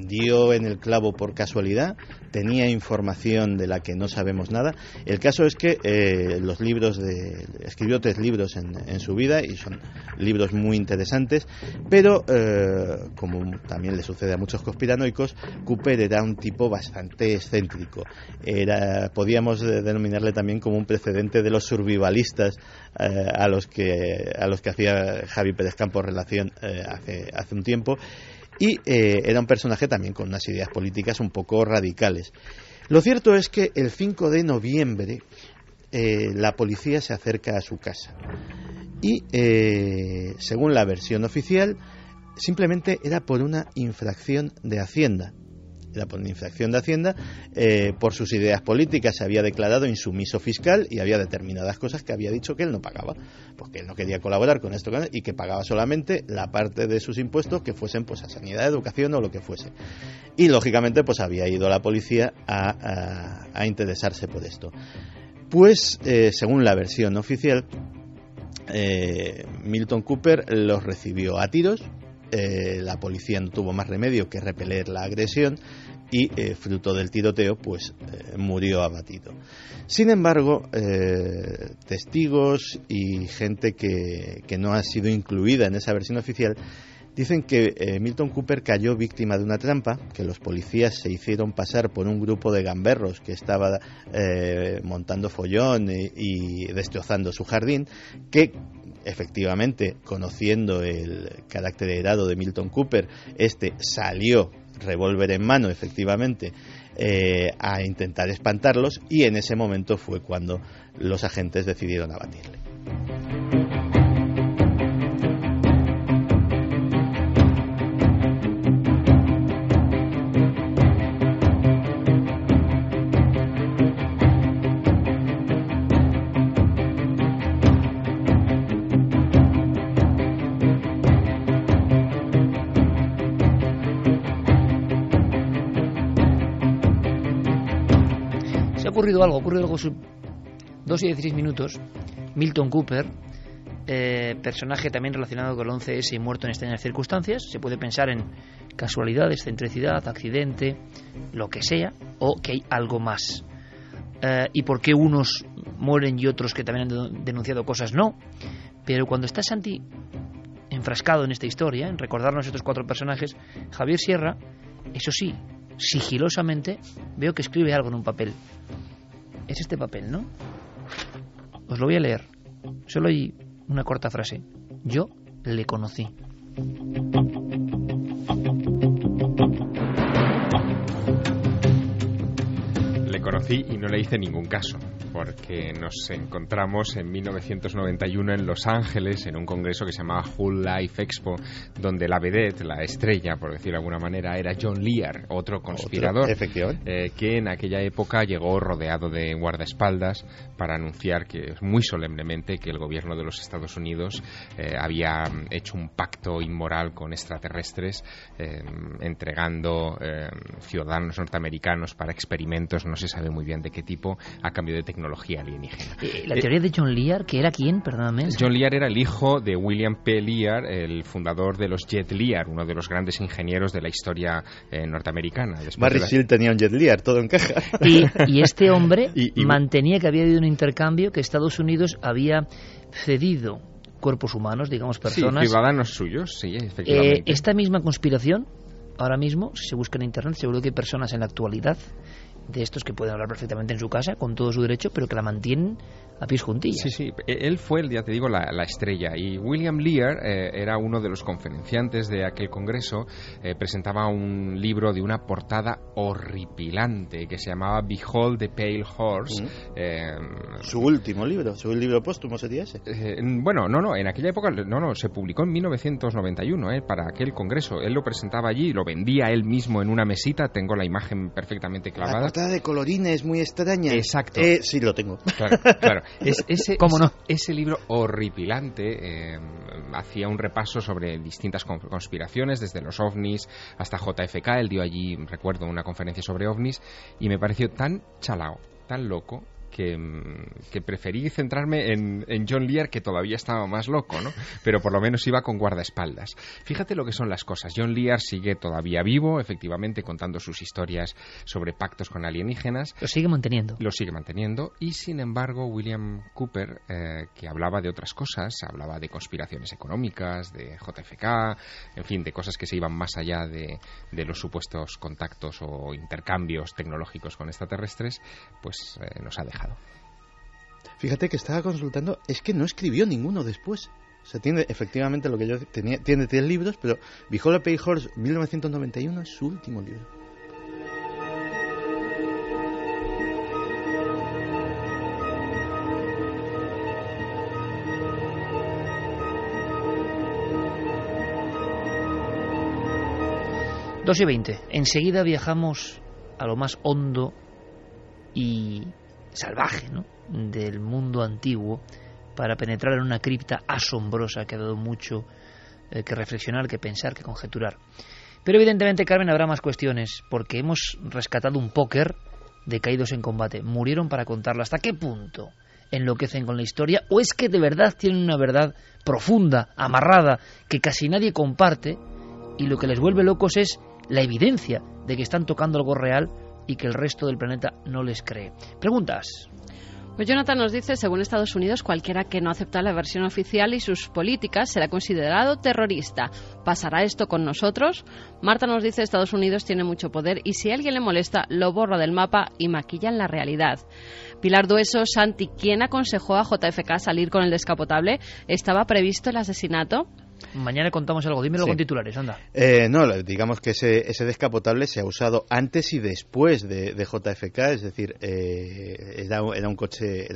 Dio en el clavo por casualidad, tenía información de la que no sabemos nada. El caso es que escribió 3 libros en su vida y son libros muy interesantes, pero como también le sucede a muchos conspiranoicos, Cooper era un tipo bastante excéntrico. Podíamos denominarle también como un precedente de los survivalistas a los que hacía Javi Pérez Campos relación hace un tiempo. Y era un personaje también con unas ideas políticas un poco radicales. Lo cierto es que el 5 de noviembre la policía se acerca a su casa y, según la versión oficial, simplemente era por una infracción de Hacienda. Era por una infracción de Hacienda, por sus ideas políticas se había declarado insumiso fiscal y había determinadas cosas que había dicho que él no pagaba, porque él no quería colaborar con esto y que pagaba solamente la parte de sus impuestos que fuesen pues a sanidad, educación o lo que fuese. Y lógicamente pues había ido a la policía a interesarse por esto. Pues según la versión oficial, Milton Cooper los recibió a tiros. La policía no tuvo más remedio que repeler la agresión y, fruto del tiroteo, pues murió abatido. Sin embargo, testigos y gente que no ha sido incluida en esa versión oficial dicen que Milton Cooper cayó víctima de una trampa, que los policías se hicieron pasar por un grupo de gamberros que estaba montando follón y destrozando su jardín, que efectivamente, conociendo el carácter airado de Milton Cooper, salió revólver en mano, efectivamente, a intentar espantarlos, y en ese momento fue cuando los agentes decidieron abatirle. Ha ocurrido algo 2 y 16 minutos. Milton Cooper, personaje también relacionado con el 11S y muerto en extrañas circunstancias. Se puede pensar en casualidad, excentricidad, accidente, lo que sea, o que hay algo más. Y por qué unos mueren y otros que también han denunciado cosas no. Pero cuando está Santi enfrascado en esta historia, en recordarnos estos 4 personajes, Javier Sierra, eso sí, sigilosamente veo que escribe algo en un papel. Es este papel, ¿no? Os lo voy a leer. Solo hay una corta frase. Yo le conocí. Le conocí y no le hice ningún caso, porque nos encontramos en 1991 en Los Ángeles en un congreso que se llamaba Whole Life Expo, donde la vedette, la estrella, por decirlo de alguna manera, era John Lear, otro conspirador, que en aquella época llegó rodeado de guardaespaldas para anunciar que muy solemnemente que el gobierno de los Estados Unidos había hecho un pacto inmoral con extraterrestres, entregando ciudadanos norteamericanos para experimentos, no se sabe muy bien de qué tipo, a cambio de tecnología alienígena. La teoría de John Lear, que era quién, perdóname. John Lear era el hijo de William P. Lear, el fundador de los Jet Lear, uno de los grandes ingenieros de la historia norteamericana. Barry Shield tenía un Jet Lear, todo encaja. Y este hombre mantenía que había habido un intercambio, que Estados Unidos había cedido cuerpos humanos, digamos personas. Sí, ciudadanos suyos, sí, efectivamente. Esta misma conspiración, ahora mismo, si se busca en internet, seguro que hay personas en la actualidad de estos que pueden hablar perfectamente en su casa, con todo su derecho, pero que la mantienen a pies juntillas. Sí, él fue, ya te digo, la estrella. Y William Lear era uno de los conferenciantes de aquel congreso. Presentaba un libro de una portada horripilante que se llamaba Behold the Pale Horse. Su último libro póstumo sería ese. Bueno, no, en aquella época se publicó en 1991 para aquel congreso. Él lo presentaba allí, lo vendía él mismo en una mesita. Tengo la imagen perfectamente clavada. La portada de colorines muy extraña. Exacto. Sí, lo tengo. Claro. ¿Cómo no? Ese libro horripilante hacía un repaso sobre distintas conspiraciones, desde los ovnis hasta JFK. Él dio allí, recuerdo, una conferencia sobre ovnis y me pareció tan chalao, tan loco, que preferí centrarme en John Lear, que todavía estaba más loco, ¿no? Pero por lo menos iba con guardaespaldas. Fíjate lo que son las cosas. John Lear sigue todavía vivo, efectivamente, contando sus historias sobre pactos con alienígenas. Lo sigue manteniendo. Y sin embargo, William Cooper, que hablaba de otras cosas, hablaba de conspiraciones económicas, de JFK, en fin, de cosas que se iban más allá de los supuestos contactos o intercambios tecnológicos con extraterrestres, pues nos ha dejado. Fíjate que estaba consultando, es que no escribió ninguno después. O sea, tiene efectivamente lo que yo tenía, tiene 10 libros, pero Behold the Pale Horse 1991 es su último libro. Dos y 20. Enseguida viajamos a lo más hondo y salvaje, ¿no?, del mundo antiguo, para penetrar en una cripta asombrosa que ha dado mucho que reflexionar, que pensar, que conjeturar. Pero evidentemente, Carmen, habrá más cuestiones, porque hemos rescatado un póker de caídos en combate. Murieron para contarlo. ¿Hasta qué punto enloquecen con la historia? ¿O es que de verdad tienen una verdad profunda, amarrada, que casi nadie comparte, y lo que les vuelve locos es la evidencia de que están tocando algo real y que el resto del planeta no les cree? Preguntas. Pues Jonathan nos dice, según Estados Unidos, cualquiera que no acepta la versión oficial y sus políticas será considerado terrorista. ¿Pasará esto con nosotros? Marta nos dice, Estados Unidos tiene mucho poder y si a alguien le molesta, lo borra del mapa y maquillan la realidad. Pilar Dueso, Santi, ¿quién aconsejó a JFK salir con el descapotable? ¿Estaba previsto el asesinato? Mañana contamos algo, dímelo con titulares, anda. No, digamos que ese descapotable se ha usado antes y después de JFK, es decir, era un coche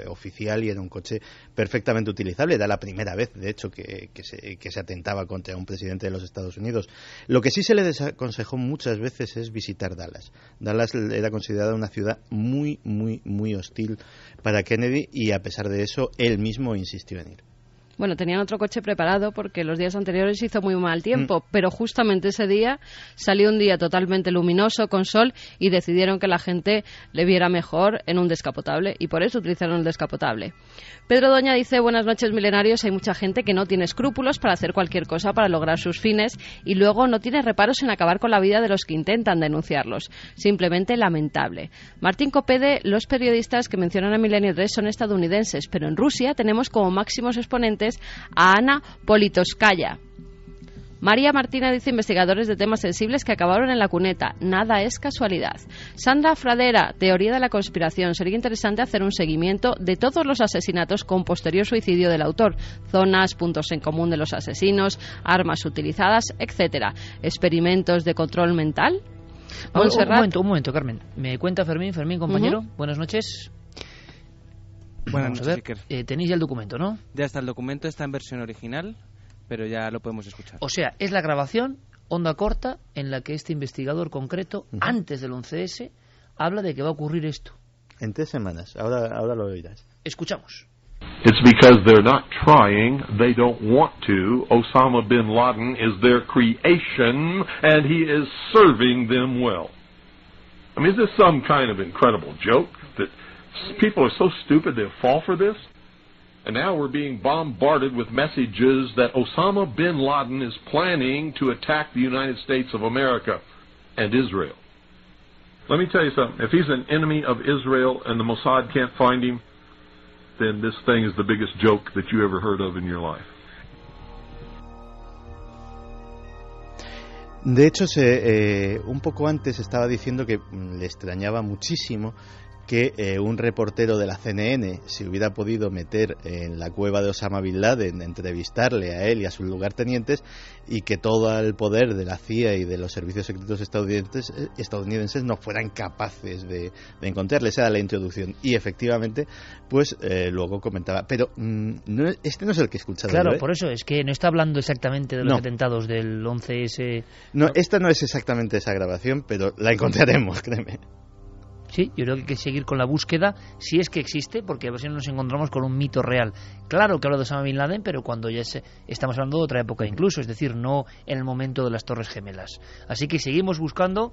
oficial y era un coche perfectamente utilizable. Era la primera vez, de hecho, que se atentaba contra un presidente de los Estados Unidos. Lo que sí se le desaconsejó muchas veces es visitar Dallas. Dallas era considerada una ciudad muy, muy, muy hostil para Kennedy y a pesar de eso, él mismo insistió en ir. Bueno, tenían otro coche preparado porque los días anteriores hizo muy mal tiempo, pero justamente ese día salió un día totalmente luminoso, con sol, y decidieron que la gente le viera mejor en un descapotable, y por eso utilizaron el descapotable. Pedro Doña dice, buenas noches milenarios, hay mucha gente que no tiene escrúpulos para hacer cualquier cosa para lograr sus fines y luego no tiene reparos en acabar con la vida de los que intentan denunciarlos. Simplemente lamentable. Martín Copede, los periodistas que mencionan a Milenio 3 son estadounidenses, pero en Rusia tenemos como máximos exponentes a Ana Politkovskaya. María Martina dice, investigadores de temas sensibles que acabaron en la cuneta. Nada es casualidad. Sandra Fradera, teoría de la conspiración. Sería interesante hacer un seguimiento de todos los asesinatos con posterior suicidio del autor. Zonas, puntos en común de los asesinos, armas utilizadas, etcétera. Experimentos de control mental. Un momento, Carmen. Me cuenta Fermín, compañero. Buenas noches. Buenas noches, Iker. Tenéis ya el documento, ¿no? Ya está, el documento está en versión original, pero ya lo podemos escuchar. O sea, es la grabación, onda corta, en la que este investigador concreto, antes del 11S, habla de que va a ocurrir esto. En 3 semanas, ahora lo oirás. Escuchamos. It's because they're not trying, they don't want to. Osama bin Laden is their creation, and he is serving them well. I mean, is this some kind of incredible joke that people are so stupid they'll fall for this? And now we're being bombarded with messages that Osama bin Laden is planning to attack the United States of America and Israel. Let me tell you something. If he's an enemy of Israel and the Mossad can't find him, then this thing is the biggest joke that you ever heard of in your life. De hecho, un poco antes estaba diciendo que le extrañaba muchísimo que un reportero de la CNN se hubiera podido meter en la cueva de Osama Bin Laden, entrevistarle a él y a sus lugartenientes, y que todo el poder de la CIA y de los servicios secretos estadounidenses no fueran capaces de encontrarle. Esa era la introducción. Y efectivamente, pues luego comentaba, pero este no es el que he escuchado. Claro, yo, por eso, es que no está hablando exactamente de los atentados del 11S. No, esta no es exactamente esa grabación, pero la encontraremos, créeme. Sí, yo creo que hay que seguir con la búsqueda, si es que existe, porque a ver si nos encontramos con un mito real. Claro que habla de Osama Bin Laden, pero cuando ya estamos hablando de otra época incluso, es decir, no en el momento de las Torres Gemelas. Así que seguimos buscando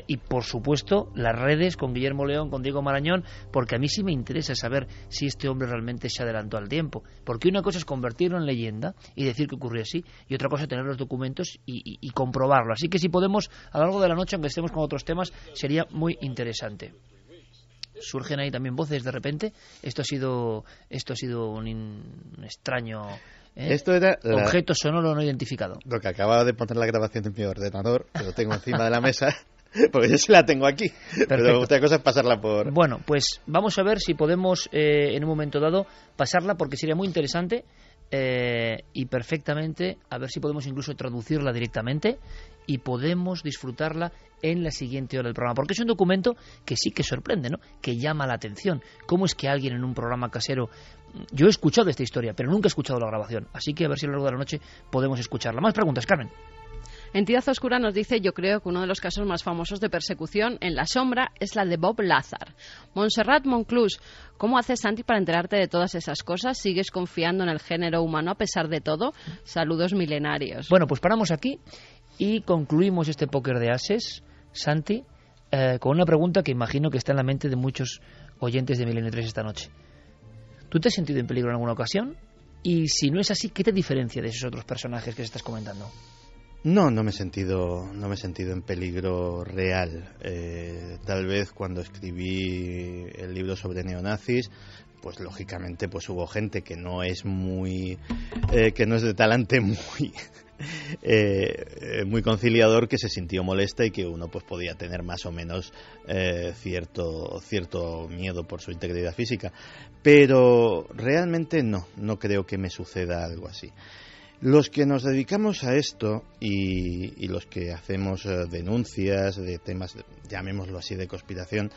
y, por supuesto, las redes con Guillermo León, con Diego Marañón, porque a mí sí me interesa saber si este hombre realmente se adelantó al tiempo. Porque una cosa es convertirlo en leyenda y decir que ocurrió así, y otra cosa es tener los documentos y comprobarlo. Así que si podemos, a lo largo de la noche, aunque estemos con otros temas, sería muy interesante. Surgen ahí también voces de repente. Esto ha sido un extraño Esto era objeto sonoro no identificado. Lo que acababa de poner la grabación en mi ordenador, que lo tengo encima de la mesa, porque yo sí la tengo aquí. Perfecto. Pero otra cosa es pasarla por... Bueno, pues vamos a ver si podemos en un momento dado pasarla, porque sería muy interesante y perfectamente, a ver si podemos incluso traducirla directamente y podemos disfrutarla en la siguiente hora del programa, porque es un documento que sí que sorprende, ¿no? Que llama la atención. ¿Cómo es que alguien en un programa casero... Yo he escuchado esta historia, pero nunca he escuchado la grabación, así que a ver si a lo largo de la noche podemos escucharla. Más preguntas, Carmen. Entidad Oscura nos dice, yo creo que uno de los casos más famosos de persecución en la sombra es la de Bob Lazar. Montserrat Monclús, ¿cómo haces, Santi, para enterarte de todas esas cosas? ¿Sigues confiando en el género humano a pesar de todo? Saludos milenarios. Bueno, pues paramos aquí y concluimos este póker de ases, Santi, con una pregunta que imagino que está en la mente de muchos oyentes de Milenio 3 esta noche. ¿Tú te has sentido en peligro en alguna ocasión? Y si no es así, ¿qué te diferencia de esos otros personajes que estás comentando? No me he sentido en peligro real. Tal vez cuando escribí el libro sobre neonazis, pues lógicamente pues hubo gente que no es de talante muy conciliador, que se sintió molesta y que uno pues podía tener más o menos cierto miedo por su integridad física. Pero realmente no creo que me suceda algo así. Los que nos dedicamos a esto y los que hacemos denuncias de temas, llamémoslo así, de conspiración,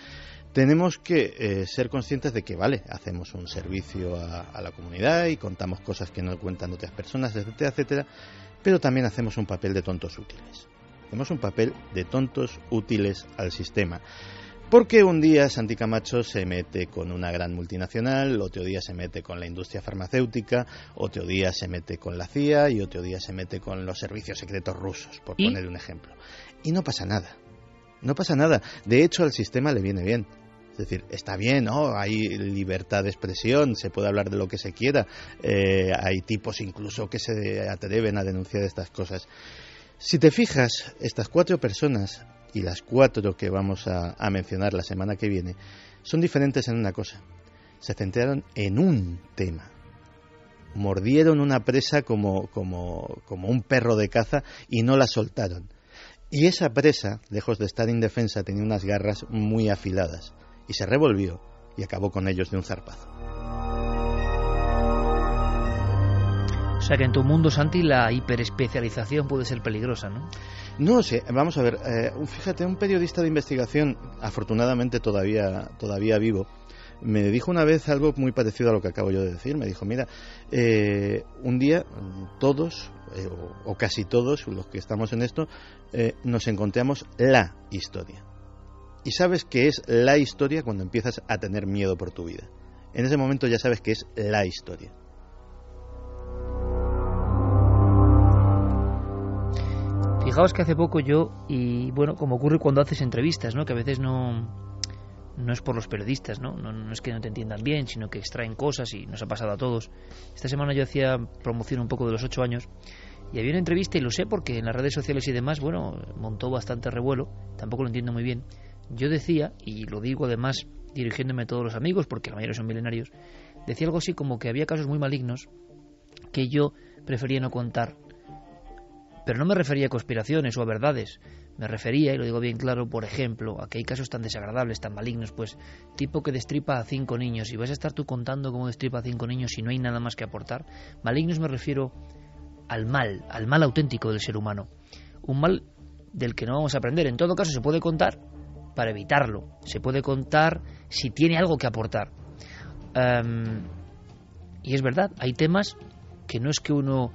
tenemos que ser conscientes de que, vale, hacemos un servicio a la comunidad y contamos cosas que no cuentan otras personas, etcétera, etcétera, pero también hacemos un papel de tontos útiles. Hacemos un papel de tontos útiles al sistema. Porque un día Santi Camacho se mete con una gran multinacional, otro día se mete con la industria farmacéutica, otro día se mete con la CIA y otro día se mete con los servicios secretos rusos, por poner un ejemplo. Y no pasa nada. No pasa nada. De hecho, al sistema le viene bien. Es decir, está bien, ¿no? Hay libertad de expresión, se puede hablar de lo que se quiera. Hay tipos incluso que se atreven a denunciar estas cosas. Si te fijas, estas 4 personas y las 4 que vamos a mencionar la semana que viene son diferentes en una cosa. Se centraron en un tema. Mordieron una presa como un perro de caza y no la soltaron. Y esa presa, lejos de estar indefensa, tenía unas garras muy afiladas. Y se revolvió y acabó con ellos de un zarpazo. O sea que en tu mundo, Santi, la hiperespecialización puede ser peligrosa, ¿no? No sé, vamos a ver, fíjate, un periodista de investigación, afortunadamente todavía vivo, me dijo una vez algo muy parecido a lo que acabo yo de decir. Me dijo, mira, un día todos, o casi todos los que estamos en esto, nos encontramos la historia. Y sabes que es la historia cuando empiezas a tener miedo por tu vida. En ese momento ya sabes que es la historia. Fijaos que hace poco yo, y bueno, como ocurre cuando haces entrevistas, ¿no? Que a veces no es por los periodistas, ¿no? No es que no te entiendan bien, sino que extraen cosas y nos ha pasado a todos. Esta semana yo hacía promoción un poco de los 8 años y había una entrevista, y lo sé porque en las redes sociales y demás, bueno, montó bastante revuelo, tampoco lo entiendo muy bien. Yo decía, y lo digo además dirigiéndome a todos los amigos, porque la mayoría son milenarios, decía algo así como que había casos muy malignos que yo prefería no contar Pero no me refería a conspiraciones o a verdades. Me refería, y lo digo bien claro, por ejemplo, a que hay casos tan desagradables, tan malignos, pues, tipo que destripa a 5 niños. ¿Y vas a estar tú contando cómo destripa a 5 niños si no hay nada más que aportar? Malignos me refiero al mal auténtico del ser humano. Un mal del que no vamos a aprender. En todo caso, se puede contar para evitarlo. Se puede contar si tiene algo que aportar. Y es verdad, hay temas que no es que uno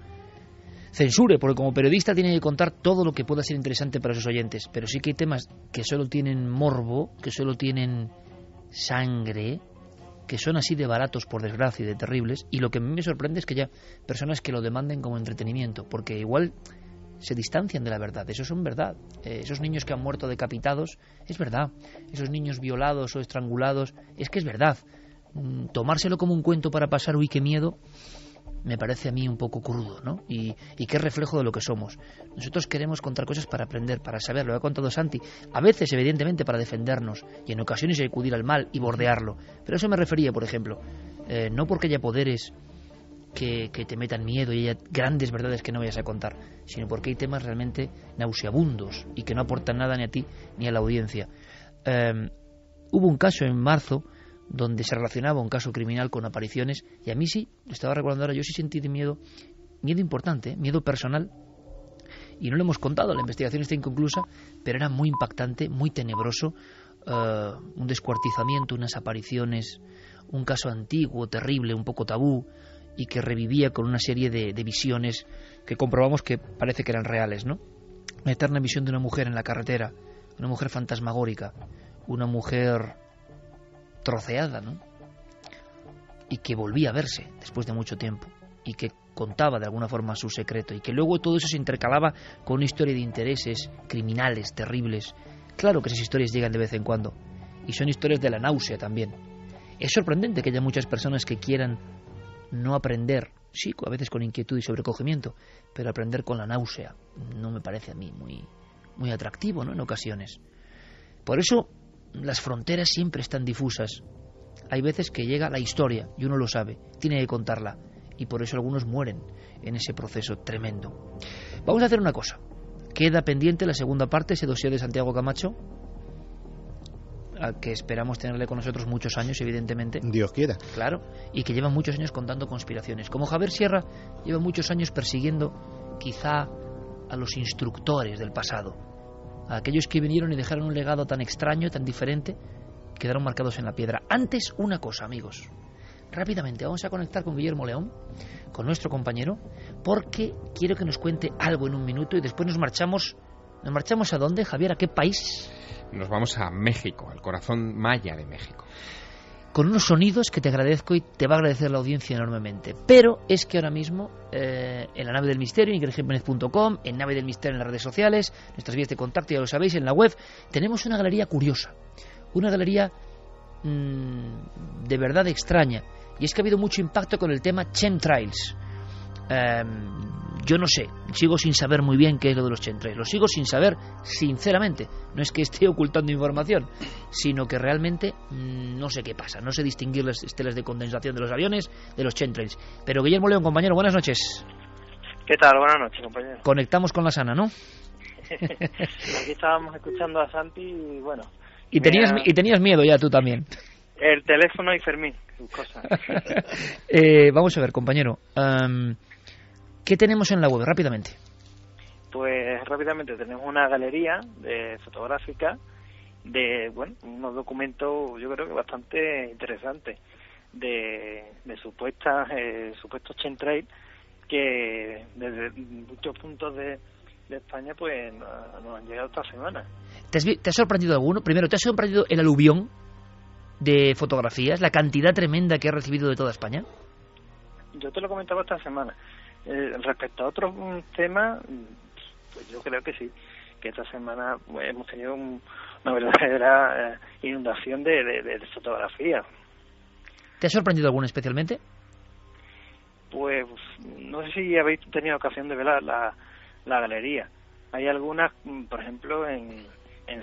censure, porque como periodista tiene que contar todo lo que pueda ser interesante para sus oyentes, pero sí que hay temas que solo tienen morbo, que solo tienen sangre, que son así de baratos, por desgracia, y de terribles, y lo que a mí me sorprende es que haya personas que lo demanden como entretenimiento, porque igual se distancian de la verdad. Eso son verdad. Esos niños que han muerto decapitados, es verdad. Esos niños violados o estrangulados, es que es verdad. Tomárselo como un cuento para pasar, uy, qué miedo, me parece a mí un poco crudo, ¿no? Y que es reflejo de lo que somos. Nosotros queremos contar cosas para aprender, para saber. Lo ha contado Santi. A veces, evidentemente, para defendernos. Y en ocasiones acudir al mal y bordearlo. Pero a eso me refería, por ejemplo. No porque haya poderes que te metan miedo y haya grandes verdades que no vayas a contar, sino porque hay temas realmente nauseabundos y que no aportan nada ni a ti ni a la audiencia. Hubo un caso en marzo donde se relacionaba un caso criminal con apariciones, y a mí sí, estaba recordando ahora, yo sí sentí de miedo importante, miedo personal, y no lo hemos contado, la investigación está inconclusa, pero era muy impactante, muy tenebroso, un descuartizamiento, unas apariciones, un caso antiguo, terrible, un poco tabú, y que revivía con una serie de visiones que comprobamos que parece que eran reales, ¿no? La eterna visión de una mujer en la carretera, una mujer fantasmagórica, una mujer troceada, ¿no? Y que volvía a verse después de mucho tiempo y que contaba de alguna forma su secreto y que luego todo eso se intercalaba con una historia de intereses criminales terribles. Claro que esas historias llegan de vez en cuando y son historias de la náusea también. Es sorprendente que haya muchas personas que quieran no aprender, sí, a veces con inquietud y sobrecogimiento, pero aprender con la náusea no me parece a mí muy atractivo, ¿no? En ocasiones. Por eso las fronteras siempre están difusas. Hay veces que llega la historia y uno lo sabe, tiene que contarla, y por eso algunos mueren en ese proceso tremendo. Vamos a hacer una cosa. Queda pendiente la segunda parte, ese dossier de Santiago Camacho, al que esperamos tenerle con nosotros muchos años, evidentemente. Dios quiera. Claro, y que lleva muchos años contando conspiraciones. Como Javier Sierra lleva muchos años persiguiendo quizá a los instructores del pasado, a aquellos que vinieron y dejaron un legado tan extraño, tan diferente, quedaron marcados en la piedra. Antes, una cosa, amigos. Rápidamente, vamos a conectar con Guillermo León, con nuestro compañero, porque quiero que nos cuente algo en un minuto y después nos marchamos. ¿Nos marchamos a dónde, Javier? ¿A qué país? Nos vamos a México, al corazón maya de México. Con unos sonidos que te agradezco y te va a agradecer la audiencia enormemente. Pero es que ahora mismo, en la nave del misterio, en ingridjiménez.com, en nave del misterio en las redes sociales, nuestras vías de contacto, ya lo sabéis, en la web, tenemos una galería curiosa, una galería de verdad extraña. Y es que ha habido mucho impacto con el tema chemtrails. Yo no sé, sigo sin saber muy bien qué es lo de los chemtrails. Lo sigo sin saber, sinceramente. No es que esté ocultando información, sino que realmente no sé qué pasa. No sé distinguir las estelas de condensación de los aviones de los chemtrails. Pero Guillermo León, compañero, buenas noches. ¿Qué tal? Buenas noches, compañero. Conectamos con la sana, ¿no? Aquí estábamos escuchando a Santi y bueno... Y tenías miedo ya tú también. El teléfono y Fermín, sus cosas. Vamos a ver, compañero. ¿Qué tenemos en la web? Rápidamente. Pues rápidamente tenemos una galería fotográfica de, bueno, unos documentos yo creo que bastante interesantes de supuestos chemtrails que desde muchos puntos de España pues nos han llegado esta semana. ¿Te ha sorprendido alguno? Primero, ¿te ha sorprendido el aluvión de fotografías, la cantidad tremenda que ha recibido de toda España? Yo te lo comentaba esta semana. Respecto a otros temas, pues yo creo que sí, que esta semana pues, hemos tenido una verdadera inundación de fotografías. ¿Te ha sorprendido alguna especialmente? Pues no sé si habéis tenido ocasión de ver la galería. Hay algunas, por ejemplo, en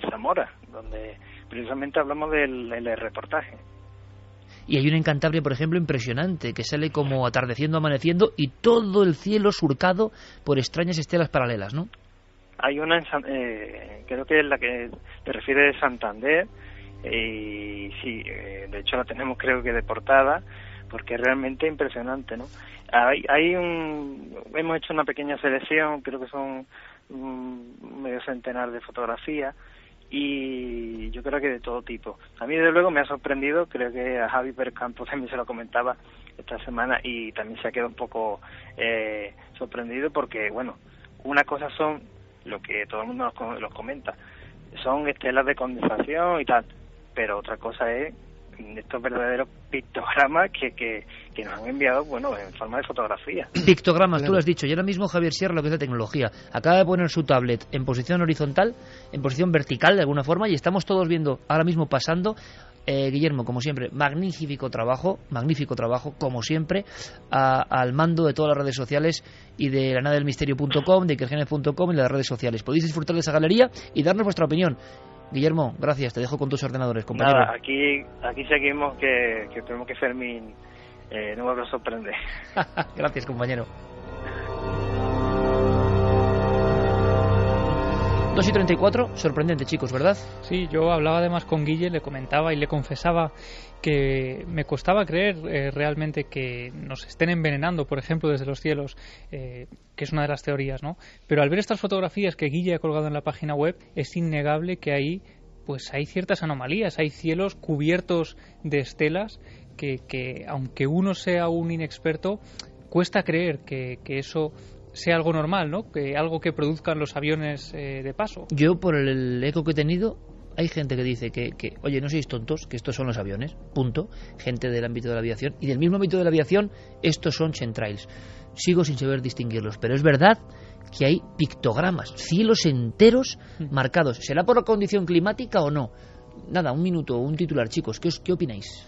Zamora, donde precisamente hablamos del reportaje. Y hay una en Cantabria, por ejemplo, impresionante, que sale como atardeciendo, amaneciendo, y todo el cielo surcado por extrañas estelas paralelas, ¿no? Hay una, creo que es la que te refiere de Santander, y sí, de hecho la tenemos creo que de portada, porque es realmente impresionante, ¿no? Hemos hecho una pequeña selección, creo que son medio centenar de fotografías, y yo creo que de todo tipo. A mí desde luego me ha sorprendido, creo que a Javi Percampo también se lo comentaba esta semana y también se ha quedado un poco sorprendido porque, bueno, una cosa son lo que todo el mundo los comenta, son estelas de condensación y tal, pero otra cosa es estos verdaderos pictogramas que nos han enviado, bueno, en forma de fotografía. Pictogramas, tú lo has dicho, y ahora mismo Javier Sierra, lo que es la tecnología, acaba de poner su tablet en posición horizontal, en posición vertical de alguna forma, y estamos todos viendo ahora mismo pasando. Guillermo, como siempre, magnífico trabajo, como siempre, al mando de todas las redes sociales y de lanadelmisterio.com, de ikergenes.com y de las redes sociales. Podéis disfrutar de esa galería y darnos vuestra opinión. Guillermo, gracias, te dejo con tus ordenadores, compañero. Nada, aquí seguimos que tenemos que Fermín no me va a sorprender. Gracias, compañero. 2:34, sorprendente, chicos, ¿verdad? Sí, yo hablaba además con Guille, le comentaba y le confesaba que me costaba creer realmente que nos estén envenenando, por ejemplo, desde los cielos, que es una de las teorías, ¿no? Pero al ver estas fotografías que Guille ha colgado en la página web, es innegable que ahí pues hay ciertas anomalías, hay cielos cubiertos de estelas que aunque uno sea un inexperto, cuesta creer que eso sea algo normal, ¿no? Que algo que produzcan los aviones de paso. Yo, por el eco que he tenido, hay gente que dice que, oye, no sois tontos, que estos son los aviones, punto. Gente del ámbito de la aviación. Y del mismo ámbito de la aviación, estos son chemtrails. Sigo sin saber distinguirlos, pero es verdad que hay pictogramas, cielos enteros marcados. ¿Será por la condición climática o no? Nada, un minuto, un titular, chicos. ¿Qué opináis?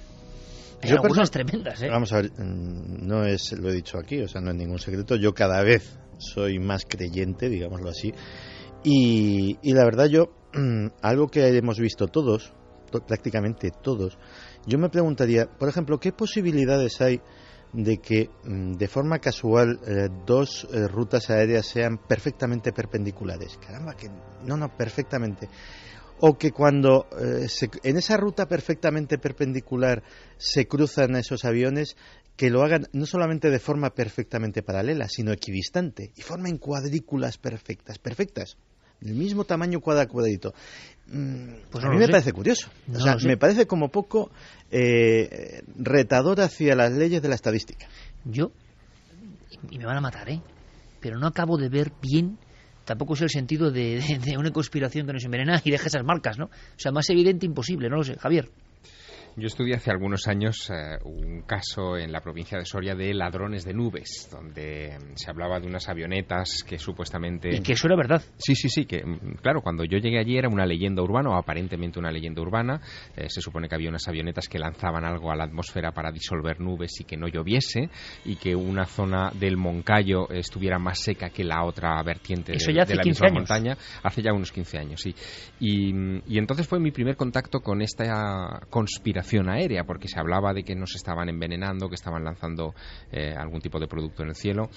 Hay algunas tremendas, ¿eh? Vamos a ver, no es, lo he dicho aquí, o sea, no es ningún secreto. Yo cada vez soy más creyente, digámoslo así. Y la verdad algo que hemos visto todos, prácticamente todos, yo me preguntaría, por ejemplo, ¿qué posibilidades hay de que de forma casual dos rutas aéreas sean perfectamente perpendiculares? Caramba, que no, perfectamente. O que cuando en esa ruta perfectamente perpendicular se cruzan esos aviones, que lo hagan no solamente de forma perfectamente paralela, sino equidistante, y formen cuadrículas perfectas, del mismo tamaño cuadradito. Pues a mí me parece curioso. O sea, me parece como poco retador hacia las leyes de la estadística. Yo, y me van a matar, pero no acabo de ver bien. Tampoco es el sentido de una conspiración que nos envenena y deja esas marcas, ¿no? O sea, más evidente imposible, no lo sé. Javier. Yo estudié hace algunos años un caso en la provincia de Soria de ladrones de nubes, donde se hablaba de unas avionetas que supuestamente... Y que eso era verdad. Sí, que claro, cuando yo llegué allí era una leyenda urbana, o aparentemente una leyenda urbana. Se supone que había unas avionetas que lanzaban algo a la atmósfera para disolver nubes y que no lloviese, y que una zona del Moncayo estuviera más seca que la otra vertiente de la misma montaña. Hace ya unos 15 años, sí. Y entonces fue mi primer contacto con esta conspiración aérea, porque se hablaba de que nos estaban envenenando, que estaban lanzando algún tipo de producto en el cielo.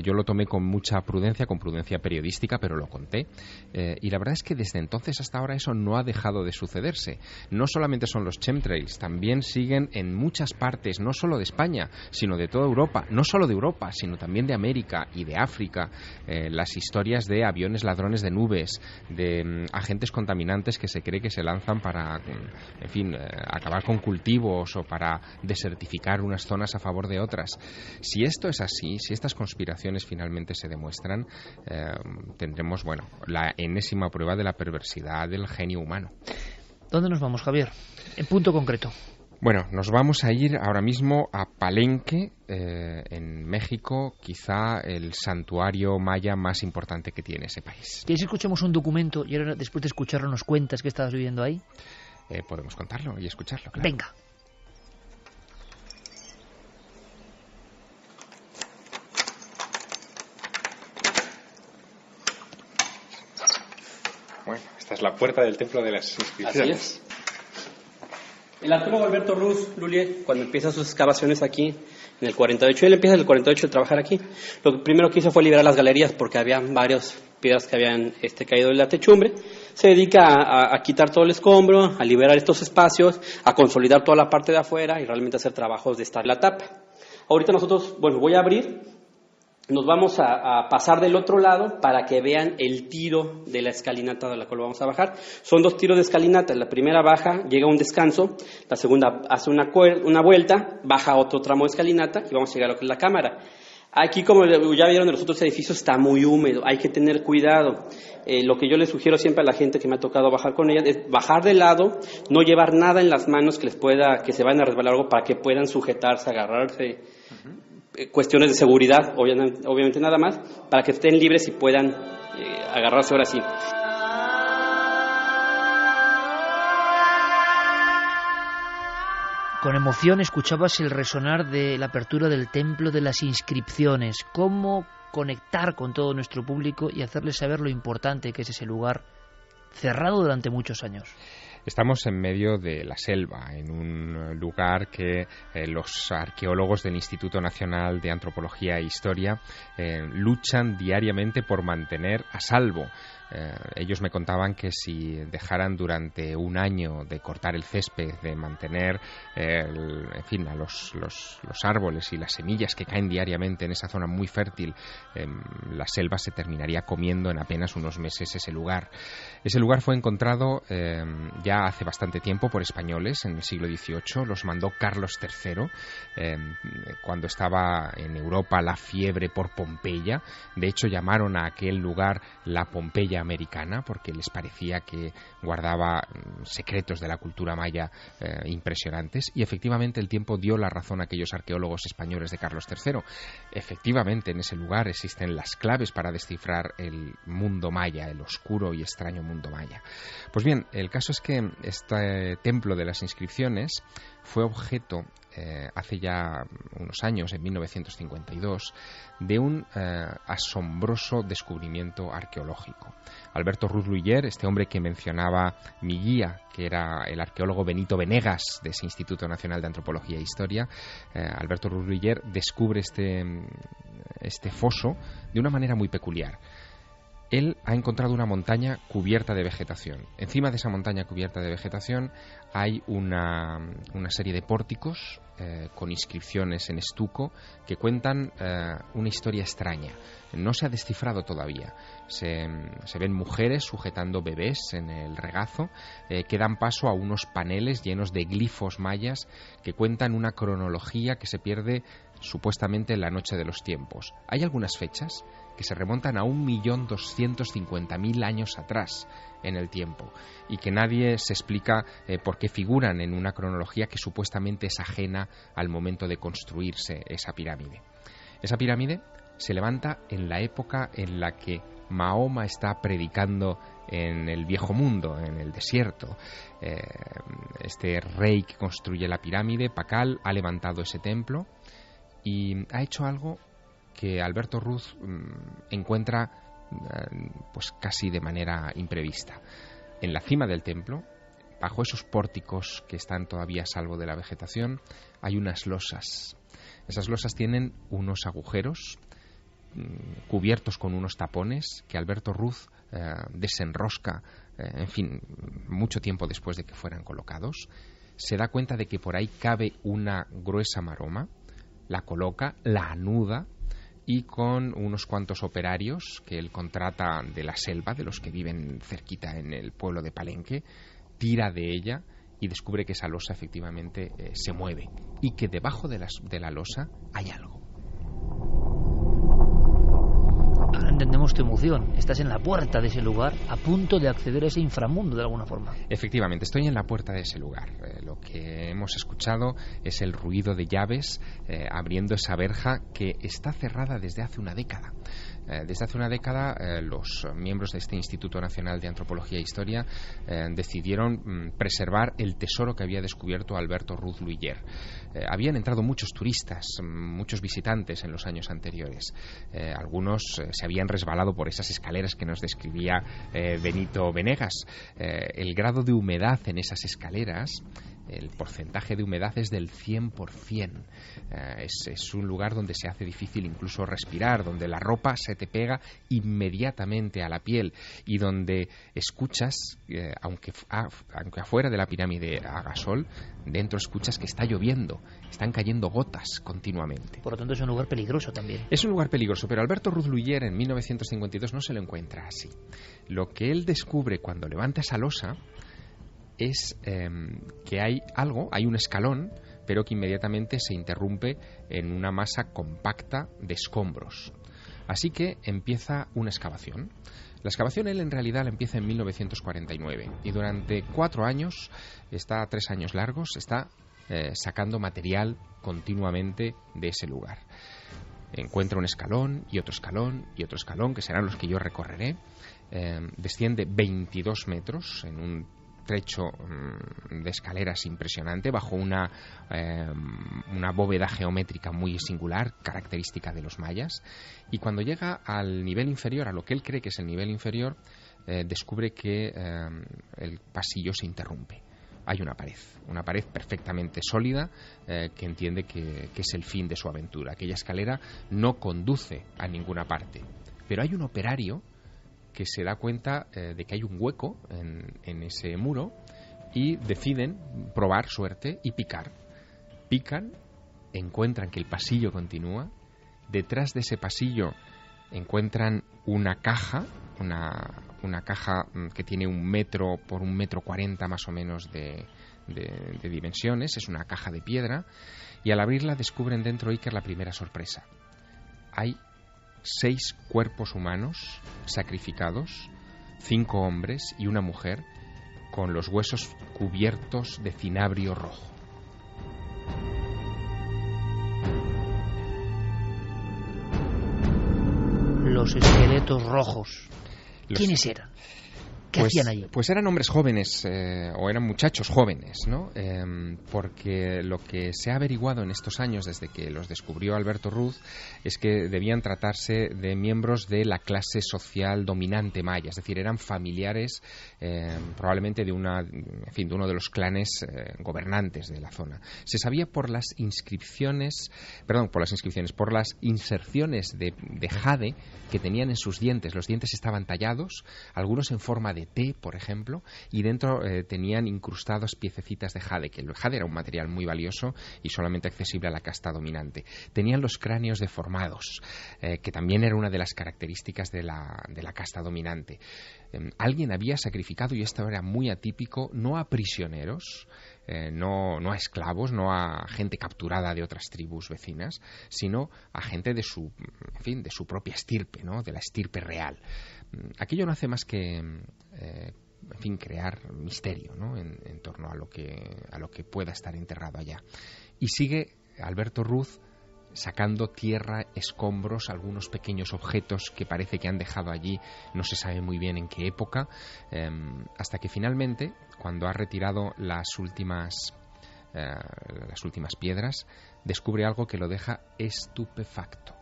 Yo lo tomé con mucha prudencia, con prudencia periodística, pero lo conté. Y la verdad es que desde entonces hasta ahora eso no ha dejado de sucederse. No solamente son los chemtrails, también siguen en muchas partes, no solo de España, sino de toda Europa, no solo de Europa, sino también de América y de África, las historias de aviones ladrones de nubes, de agentes contaminantes que se cree que se lanzan para, en fin, acabar con cultivos o para desertificar unas zonas a favor de otras. Si esto es así, si estas conspiraciones finalmente se demuestran, tendremos, la enésima prueba de la perversidad del genio humano. ¿Dónde nos vamos, Javier? En punto concreto. Bueno, nos vamos a ir ahora mismo a Palenque, en México, quizá el santuario maya más importante que tiene ese país. ¿Quieres que escuchemos un documento y ahora, después de escucharlo, nos cuentas qué estabas viviendo ahí? Podemos contarlo y escucharlo, claro. Venga. Bueno, esta es la puerta del templo de las inscripciones. Así es. El arqueólogo Alberto Ruz Lullier, cuando empieza sus excavaciones aquí, en el 48, él empieza en el 48 a trabajar aquí. Lo primero que hizo fue liberar las galerías porque había varias piedras que habían caído de la techumbre. Se dedica a quitar todo el escombro, a liberar estos espacios, a consolidar toda la parte de afuera y realmente hacer trabajos de estar la tapa. Ahorita nosotros, voy a abrir, nos vamos a pasar del otro lado para que vean el tiro de la escalinata de la cual vamos a bajar. Son 2 tiros de escalinata, la primera baja, llega a un descanso, la segunda hace una vuelta, baja otro tramo de escalinata y vamos a llegar a lo que es la cámara. Aquí, como ya vieron en los otros edificios, está muy húmedo, hay que tener cuidado. Lo que yo les sugiero siempre a la gente que me ha tocado bajar con ella es bajar de lado, no llevar nada en las manos que se vayan a resbalar algo para que puedan sujetarse, agarrarse. Cuestiones de seguridad, obviamente nada más, para que estén libres y puedan agarrarse ahora sí. Con emoción escuchabas el resonar de la apertura del templo de las inscripciones. ¿Cómo conectar con todo nuestro público y hacerles saber lo importante que es ese lugar cerrado durante muchos años? Estamos en medio de la selva, en un lugar que los arqueólogos del Instituto Nacional de Antropología e Historia luchan diariamente por mantener a salvo. Ellos me contaban que si dejaran durante un año de cortar el césped, de mantener a los árboles y las semillas que caen diariamente en esa zona muy fértil, la selva se terminaría comiendo en apenas unos meses ese lugar. Ese lugar fue encontrado ya hace bastante tiempo por españoles en el siglo XVIII, los mandó Carlos III cuando estaba en Europa la fiebre por Pompeya. De hecho, llamaron a aquel lugar la Pompeya americana porque les parecía que guardaba secretos de la cultura maya impresionantes, y efectivamente el tiempo dio la razón a aquellos arqueólogos españoles de Carlos III. Efectivamente, en ese lugar existen las claves para descifrar el mundo maya, el oscuro y extraño mundo maya. Pues bien, el caso es que este templo de las inscripciones fue objeto hace ya unos años, en 1952, de un asombroso descubrimiento arqueológico. Alberto Ruz Lullier, este hombre que mencionaba mi guía, que era el arqueólogo Benito Venegas de ese Instituto Nacional de Antropología e Historia, Alberto Ruz Lullier descubre este foso de una manera muy peculiar. Él ha encontrado una montaña cubierta de vegetación. Encima de esa montaña cubierta de vegetación hay una serie de pórticos con inscripciones en estuco que cuentan una historia extraña. No se ha descifrado todavía. Se ven mujeres sujetando bebés en el regazo que dan paso a unos paneles llenos de glifos mayas que cuentan una cronología que se pierde supuestamente en la noche de los tiempos. Hay algunas fechas que se remontan a 1.250.000 años atrás en el tiempo y que nadie se explica por qué figuran en una cronología que supuestamente es ajena al momento de construirse esa pirámide. Esa pirámide se levanta en la época en la que Mahoma está predicando en el viejo mundo, en el desierto. Este rey que construye la pirámide, Pakal, ha levantado ese templo y ha hecho algo que Alberto Ruz encuentra pues casi de manera imprevista. En la cima del templo, bajo esos pórticos que están todavía a salvo de la vegetación, hay unas losas. Esas losas tienen unos agujeros cubiertos con unos tapones que Alberto Ruz desenrosca, mucho tiempo después de que fueran colocados. Se da cuenta de que por ahí cabe una gruesa maroma, la coloca, la anuda, y con unos cuantos operarios que él contrata de la selva, de los que viven cerquita en el pueblo de Palenque, tira de ella y descubre que esa losa efectivamente se mueve y que debajo de la losa hay algo. Ahora entendemos tu emoción. Estás en la puerta de ese lugar, a punto de acceder a ese inframundo de alguna forma. Efectivamente, estoy en la puerta de ese lugar. Lo que hemos escuchado es el ruido de llaves abriendo esa verja que está cerrada desde hace una década. Desde hace una década los miembros de este Instituto Nacional de Antropología e Historia decidieron preservar el tesoro que había descubierto Alberto Ruz Lullier. Habían entrado muchos turistas, muchos visitantes en los años anteriores. Algunos se habían resbalado por esas escaleras que nos describía Benito Venegas. El grado de humedad en esas escaleras el porcentaje de humedad es del 100%. Es un lugar donde se hace difícil incluso respirar, donde la ropa se te pega inmediatamente a la piel y donde escuchas, aunque afuera de la pirámide haga sol, dentro escuchas que está lloviendo, están cayendo gotas continuamente. Por lo tanto es un lugar peligroso también. Es un lugar peligroso, pero Alberto Ruth Luyer en 1952 no se lo encuentra así. Lo que él descubre cuando levanta esa losa es que hay un escalón, pero que inmediatamente se interrumpe en una masa compacta de escombros. Así que empieza una excavación. La excavación él en realidad la empieza en 1949 y durante 4 años, 3 años largos, está sacando material continuamente de ese lugar. Encuentra un escalón y otro escalón y otro escalón, que serán los que yo recorreré. Desciende 22 metros en un trecho de escaleras impresionante bajo una bóveda geométrica muy singular, característica de los mayas, y cuando llega al nivel inferior, a lo que él cree que es el nivel inferior, descubre que el pasillo se interrumpe. Hay una pared perfectamente sólida que entiende que es el fin de su aventura. Aquella escalera no conduce a ninguna parte, pero hay un operario que se da cuenta de que hay un hueco en ese muro y deciden probar suerte y picar. Pican, encuentran que el pasillo continúa. Detrás de ese pasillo encuentran una caja, una caja que tiene 1 metro por 1,40 metros más o menos de dimensiones. Es una caja de piedra y al abrirla descubren dentro, Iker, la primera sorpresa. Hay 6 cuerpos humanos sacrificados, 5 hombres y una mujer, con los huesos cubiertos de cinabrio rojo. Los esqueletos rojos. ¿Quiénes eran? ¿Qué hacían allí? Pues eran hombres jóvenes, o eran muchachos jóvenes, ¿no? Porque lo que se ha averiguado en estos años, desde que los descubrió Alberto Ruth, es que debían tratarse de miembros de la clase social dominante maya, es decir, eran familiares probablemente de uno de los clanes gobernantes de la zona. Se sabía por las inserciones de jade que tenían en sus dientes. Los dientes estaban tallados, algunos en forma de T, por ejemplo, y dentro tenían incrustados piececitas de jade, que el jade era un material muy valioso y solamente accesible a la casta dominante. Tenían los cráneos deformados, que también era una de las características de la casta dominante. Alguien había sacrificado, y esto era muy atípico, no a prisioneros, no a esclavos, no a gente capturada de otras tribus vecinas, sino a gente de su propia estirpe, ¿no? De la estirpe real. Aquello no hace más que crear misterio, ¿no? en torno a lo que pueda estar enterrado allá. Y sigue Alberto Ruth sacando tierra, escombros, algunos pequeños objetos que parece que han dejado allí, no se sabe muy bien en qué época, hasta que finalmente, cuando ha retirado las últimas piedras, descubre algo que lo deja estupefacto.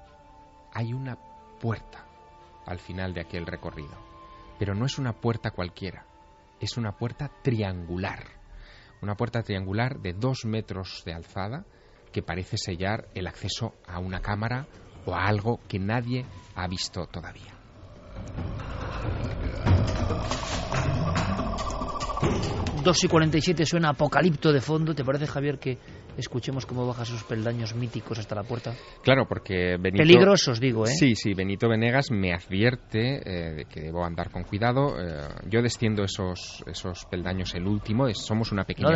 Hay una puerta al final de aquel recorrido, pero no es una puerta cualquiera, es una puerta triangular, de 2 metros de alzada, que parece sellar el acceso a una cámara o a algo que nadie ha visto todavía. Dos y 47 suena Apocalipto de fondo. ¿Te parece, Javier, que escuchemos cómo baja esos peldaños míticos hasta la puerta? Claro, porque Benito... Peligrosos, digo, ¿eh? Sí, Benito Venegas me advierte de que debo andar con cuidado. Yo desciendo esos peldaños el último. Somos una pequeña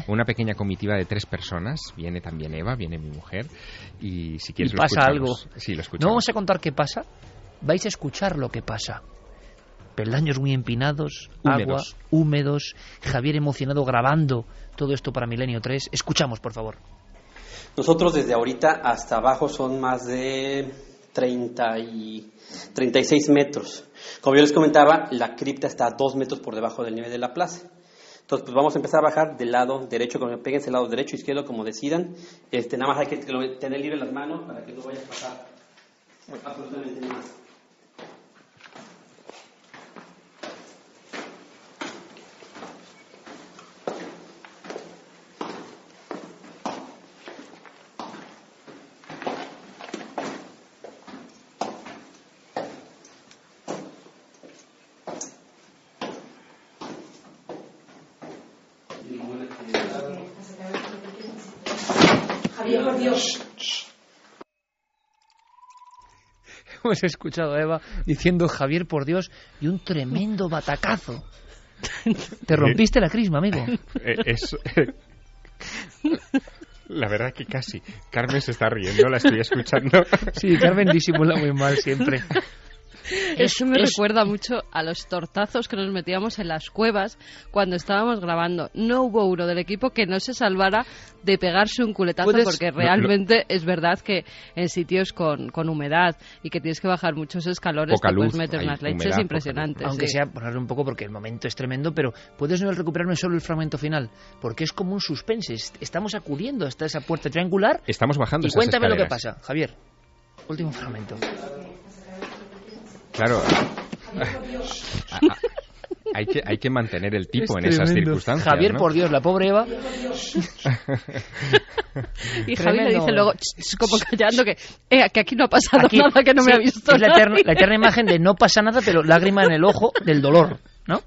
una pequeña comitiva de 3 personas. Viene también Eva, viene mi mujer. Y si quieres, ¿Y pasa algo? Sí, lo escuchamos. No vamos a contar qué pasa. Vais a escuchar lo que pasa. Peldaños muy empinados, agua, húmedos. Javier emocionado grabando todo esto para Milenio 3. Escuchamos, por favor. Nosotros desde ahorita hasta abajo son más de 36 metros. Como yo les comentaba, la cripta está a 2 metros por debajo del nivel de la plaza. Entonces, pues vamos a empezar a bajar del lado derecho, cuando péguense el lado derecho, izquierdo, como decidan. Nada más hay que tener libre las manos para que no vaya a pasar absolutamente nada. Javier, por Dios. Hemos escuchado a Eva diciendo Javier, por Dios, y un tremendo batacazo. Te rompiste la crisma, amigo. La verdad que casi. Carmen se está riendo, la estoy escuchando. Sí, Carmen disimula muy mal siempre. Eso me recuerda mucho a los tortazos que nos metíamos en las cuevas cuando estábamos grabando. No hubo uno del equipo que no se salvara de pegarse un culetazo, porque realmente es verdad que en sitios con humedad y que tienes que bajar muchos escalones, poca te puedes luz, meter unas leches humedad, impresionantes. Aunque sí. sea ponerle un poco, porque el momento es tremendo, pero puedes no recuperarme solo el fragmento final, porque es como un suspense. Estamos acudiendo hasta esa puerta triangular. Estamos bajando y esas cuéntame escaleras. lo que pasa, Javier. Último fragmento. Claro. Hay que mantener el tipo en esas tremendo. circunstancias. Javier, ¿no? por Dios, la pobre Eva. Y Javier le dice luego, como callando, que aquí no ha pasado Aquí, nada, que no me sí, ha visto es la nadie. eterna imagen de no pasa nada, pero lágrima en el ojo del dolor, ¿no?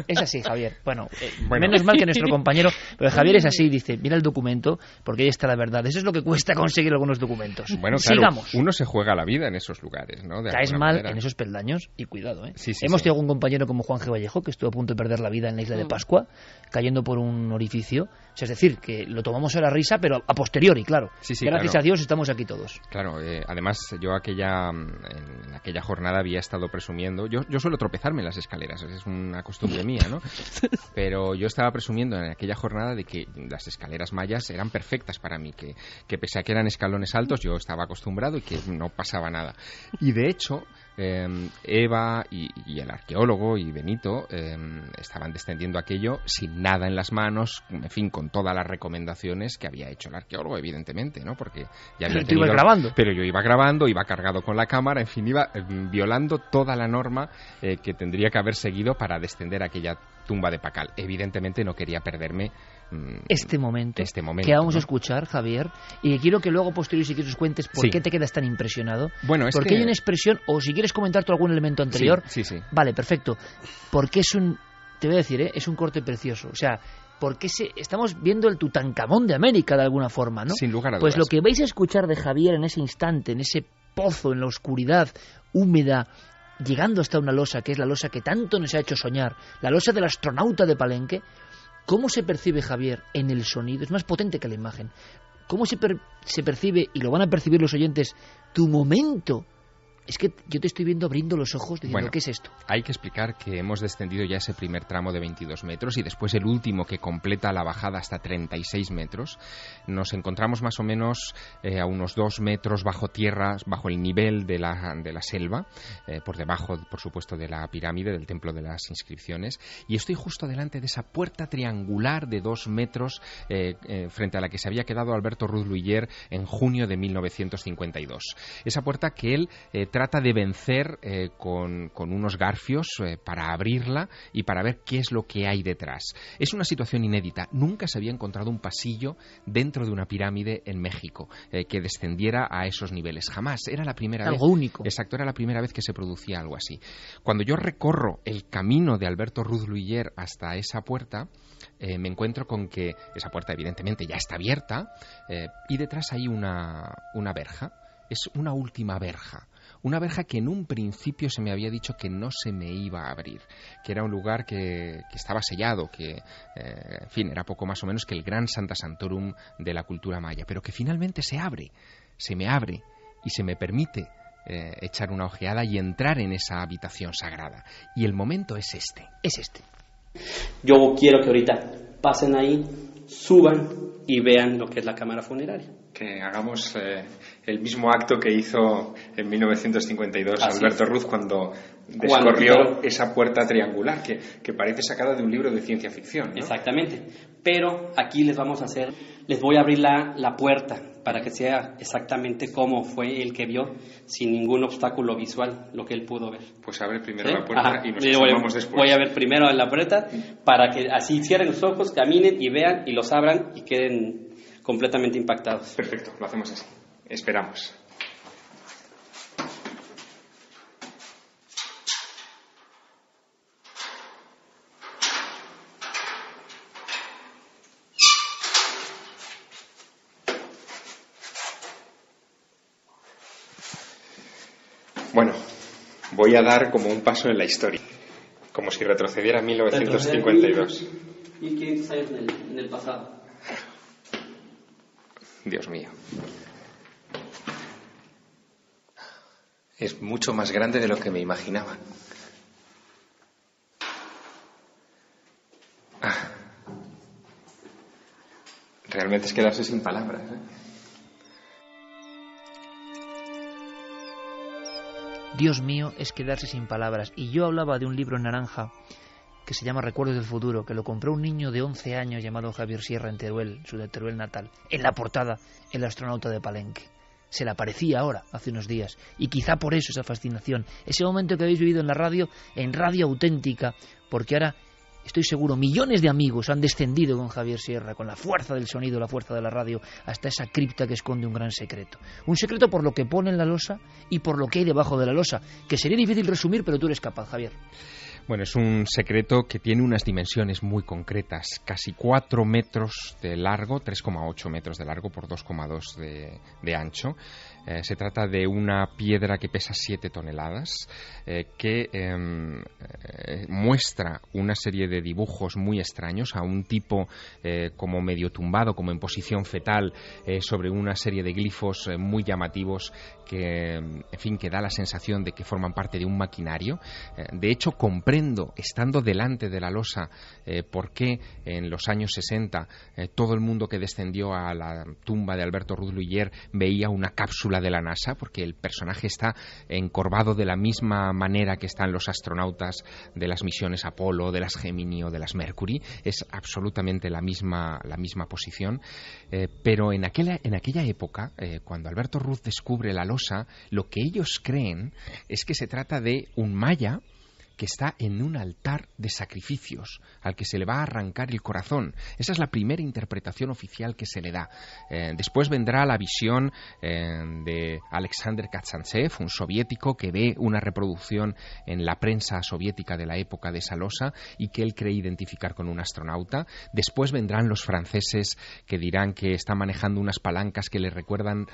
Es así, Javier. Bueno, menos mal que nuestro compañero, pero Javier es así, dice, mira el documento, porque ahí está la verdad. Eso es lo que cuesta conseguir algunos documentos. Bueno, claro, sigamos. Uno se juega la vida en esos lugares, ¿no? De Caes alguna mal manera. en esos peldaños y cuidado, ¿eh? Sí, Hemos tenido algún compañero como Juan G. Vallejo, que estuvo a punto de perder la vida en la isla de Pascua, cayendo por un orificio. O sea, es decir, que lo tomamos a la risa, pero a posteriori, claro. Sí, sí, gracias claro. a Dios estamos aquí todos. Claro, además yo en aquella jornada había estado presumiendo, yo suelo tropezarme en las escaleras, es una costumbre mía, ¿no? Pero yo estaba presumiendo en aquella jornada de que las escaleras mayas eran perfectas para mí, que pese a que eran escalones altos yo estaba acostumbrado y que no pasaba nada. Y de hecho, Eva y el arqueólogo y Benito estaban descendiendo aquello sin nada en las manos, en fin, con todas las recomendaciones que había hecho el arqueólogo, evidentemente, ¿no? Porque ya había Pero tú ibas grabando. Pero yo iba grabando, iba cargado con la cámara, en fin, iba violando toda la norma que tendría que haber seguido para descender a aquella tumba de Pacal. Evidentemente no quería perderme este momento que vamos ¿no? a escuchar, Javier, y querio que luego posterior si quieres nos cuentes por Sí. qué te quedas tan impresionado. Bueno, es porque que hay una expresión, o si quieres comentar tú algún elemento anterior. Sí. Vale, perfecto. Porque te voy a decir, es un corte precioso. O sea, porque estamos viendo el Tutankamón de América de alguna forma, ¿no? Sin lugar a pues dudas. lo que vais a escuchar de Javier en ese instante, en ese pozo, en la oscuridad húmeda, llegando hasta una losa, que es la losa que tanto nos ha hecho soñar, la losa del astronauta de Palenque. ¿Cómo se percibe, Javier, en el sonido? Es más potente que la imagen. ¿Cómo se percibe, y lo van a percibir los oyentes, tu momento? Es que yo te estoy viendo abriendo los ojos diciendo, Bueno, ¿qué es esto? Hay que explicar que hemos descendido ya ese primer tramo de 22 metros y después el último que completa la bajada hasta 36 metros. Nos encontramos más o menos a unos 2 metros bajo tierra, bajo el nivel de la selva, por debajo, por supuesto, de la pirámide, del templo de las inscripciones. Y estoy justo delante de esa puerta triangular de 2 metros frente a la que se había quedado Alberto Ruz Luiller en junio de 1952. Esa puerta que él trata de vencer con unos garfios para abrirla y para ver qué es lo que hay detrás. Es una situación inédita. Nunca se había encontrado un pasillo dentro de una pirámide en México que descendiera a esos niveles. Jamás. Era la primera vez. Algo único. Exacto, era la primera vez que se producía algo así. Cuando yo recorro el camino de Alberto Ruz Luiller hasta esa puerta, me encuentro con que esa puerta evidentemente ya está abierta y detrás hay una verja. Es una última verja. Una verja que en un principio se me había dicho que no se me iba a abrir, que era un lugar que estaba sellado, que, en fin, era poco más o menos que el gran Santa Santorum de la cultura maya, pero que finalmente se me abre y se me permite echar una ojeada y entrar en esa habitación sagrada. Y el momento es este. Yo quiero que ahorita pasen ahí, suban y vean lo que es la cámara funeraria. Que hagamos el mismo acto que hizo en 1952 Así Alberto es. Ruz cuando descorrió esa puerta triangular que parece sacada de un libro de ciencia ficción, ¿no? Exactamente. Pero aquí les voy a abrir la puerta para que sea exactamente como fue el que vio, sin ningún obstáculo visual, lo que él pudo ver. Pues abre primero ¿Sí? la puerta Ajá. y nos asomamos después. Voy a ver primero la puerta para que así cierren los ojos, caminen y vean y los abran y queden completamente impactados. Perfecto, lo hacemos así. Esperamos. Bueno, voy a dar como un paso en la historia, como si retrocediera a 1952. 1500 años en el pasado. Dios mío. Es mucho más grande de lo que me imaginaba. Realmente es quedarse sin palabras, ¿eh? Dios mío, es quedarse sin palabras. Y yo hablaba de un libro en naranja que se llama Recuerdos del Futuro, que lo compró un niño de 11 años llamado Javier Sierra en Teruel, su de Teruel natal. En la portada, el astronauta de Palenque. Se le aparecía ahora, hace unos días. Y quizá por eso esa fascinación. Ese momento que habéis vivido en la radio, en Radio Auténtica, porque ahora, estoy seguro, millones de amigos han descendido con Javier Sierra, con la fuerza del sonido, la fuerza de la radio, hasta esa cripta que esconde un gran secreto. Un secreto por lo que pone en la losa y por lo que hay debajo de la losa, que sería difícil resumir, pero tú eres capaz, Javier. Bueno, es un secreto que tiene unas dimensiones muy concretas, casi 4 metros de largo, 3,8 metros de largo por 2,2 de ancho. Se trata de una piedra que pesa 7 toneladas, que muestra una serie de dibujos muy extraños a un tipo como medio tumbado, como en posición fetal, sobre una serie de glifos muy llamativos que, en fin, que da la sensación de que forman parte de un maquinario. De hecho, comprendo, estando delante de la losa, por qué en los años 60 todo el mundo que descendió a la tumba de Alberto Ruiz Luyer veía una cápsula de la NASA, porque el personaje está encorvado de la misma manera que están los astronautas de las misiones Apolo, de las Gemini o de las Mercury. Es absolutamente la misma posición, pero en aquella época, cuando Alberto Ruiz descubre la losa, lo que ellos creen es que se trata de un maya que está en un altar de sacrificios al que se le va a arrancar el corazón. Esa es la primera interpretación oficial que se le da. Después vendrá la visión de Alexander Kazantsev, un soviético que ve una reproducción en la prensa soviética de la época de esa losa y que él cree identificar con un astronauta. Después vendrán los franceses que dirán que está manejando unas palancas que le recuerdan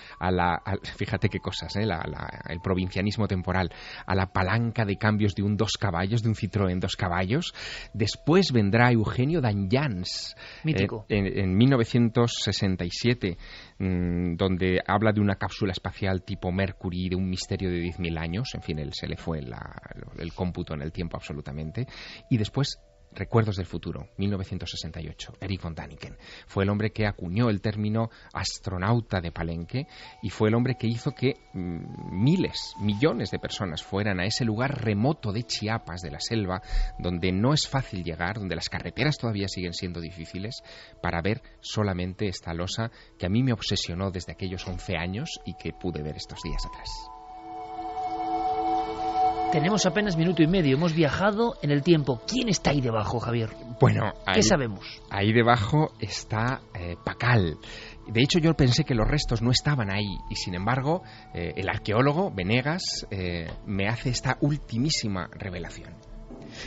fíjate qué cosas, el provincianismo temporal, a la palanca de cambios de un 2 caballos, de un Citroën 2 caballos. Después vendrá Eugenio D'Anjans, mítico, en 1967, donde habla de una cápsula espacial tipo Mercury, de un misterio de 10.000 años. En fin, él se le fue el cómputo en el tiempo absolutamente. Y después Recuerdos del Futuro, 1968, Erich von Däniken. Fue el hombre que acuñó el término astronauta de Palenque y fue el hombre que hizo que millones de personas fueran a ese lugar remoto de Chiapas, de la selva, donde no es fácil llegar, donde las carreteras todavía siguen siendo difíciles, para ver solamente esta losa que a mí me obsesionó desde aquellos 11 años y que pude ver estos días atrás. Tenemos apenas minuto y medio, hemos viajado en el tiempo. ¿Quién está ahí debajo, Javier? Bueno, ¿qué sabemos? Ahí debajo está Pakal. De hecho, yo pensé que los restos no estaban ahí y, sin embargo, el arqueólogo Venegas me hace esta ultimísima revelación.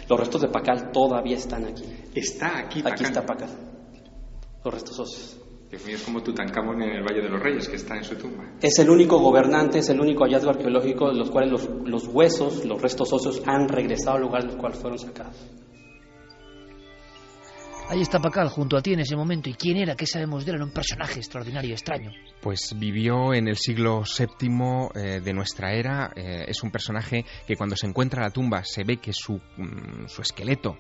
Los restos de Pakal todavía están aquí. Está aquí Pakal. Aquí está Pakal. Los restos óseos. Dios mío, es como Tutankamón en el Valle de los Reyes, que está en su tumba. Es el único gobernante, es el único hallazgo arqueológico en los cuales los huesos, los restos óseos han regresado al lugar del cual fueron sacados. Ahí está Pakal, junto a ti en ese momento. ¿Y quién era? ¿Qué sabemos de él? Era un personaje extraordinario, extraño. Pues vivió en el siglo VII de nuestra era. Es un personaje que cuando se encuentra la tumba se ve que su esqueleto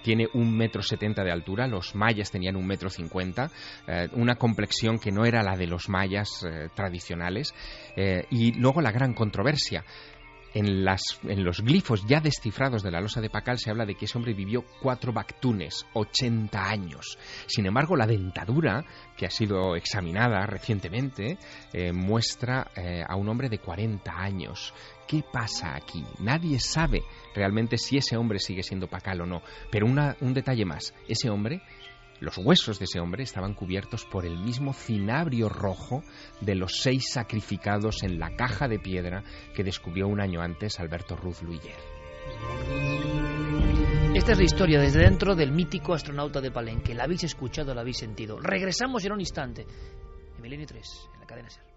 tiene 1,70 m de altura. Los mayas tenían 1,50 m. Una complexión que no era la de los mayas tradicionales. Y luego la gran controversia. En los glifos ya descifrados de la losa de Pakal se habla de que ese hombre vivió 4 baktunes, 80 años. Sin embargo, la dentadura, que ha sido examinada recientemente, muestra a un hombre de 40 años. ¿Qué pasa aquí? Nadie sabe realmente si ese hombre sigue siendo Pakal o no. Pero un detalle más, ese hombre... Los huesos de ese hombre estaban cubiertos por el mismo cinabrio rojo de los 6 sacrificados en la caja de piedra que descubrió un año antes Alberto Ruiz Luyer. Esta es la historia desde dentro del mítico astronauta de Palenque. La habéis escuchado, la habéis sentido. Regresamos en un instante. En Milenio 3, en la cadena SER.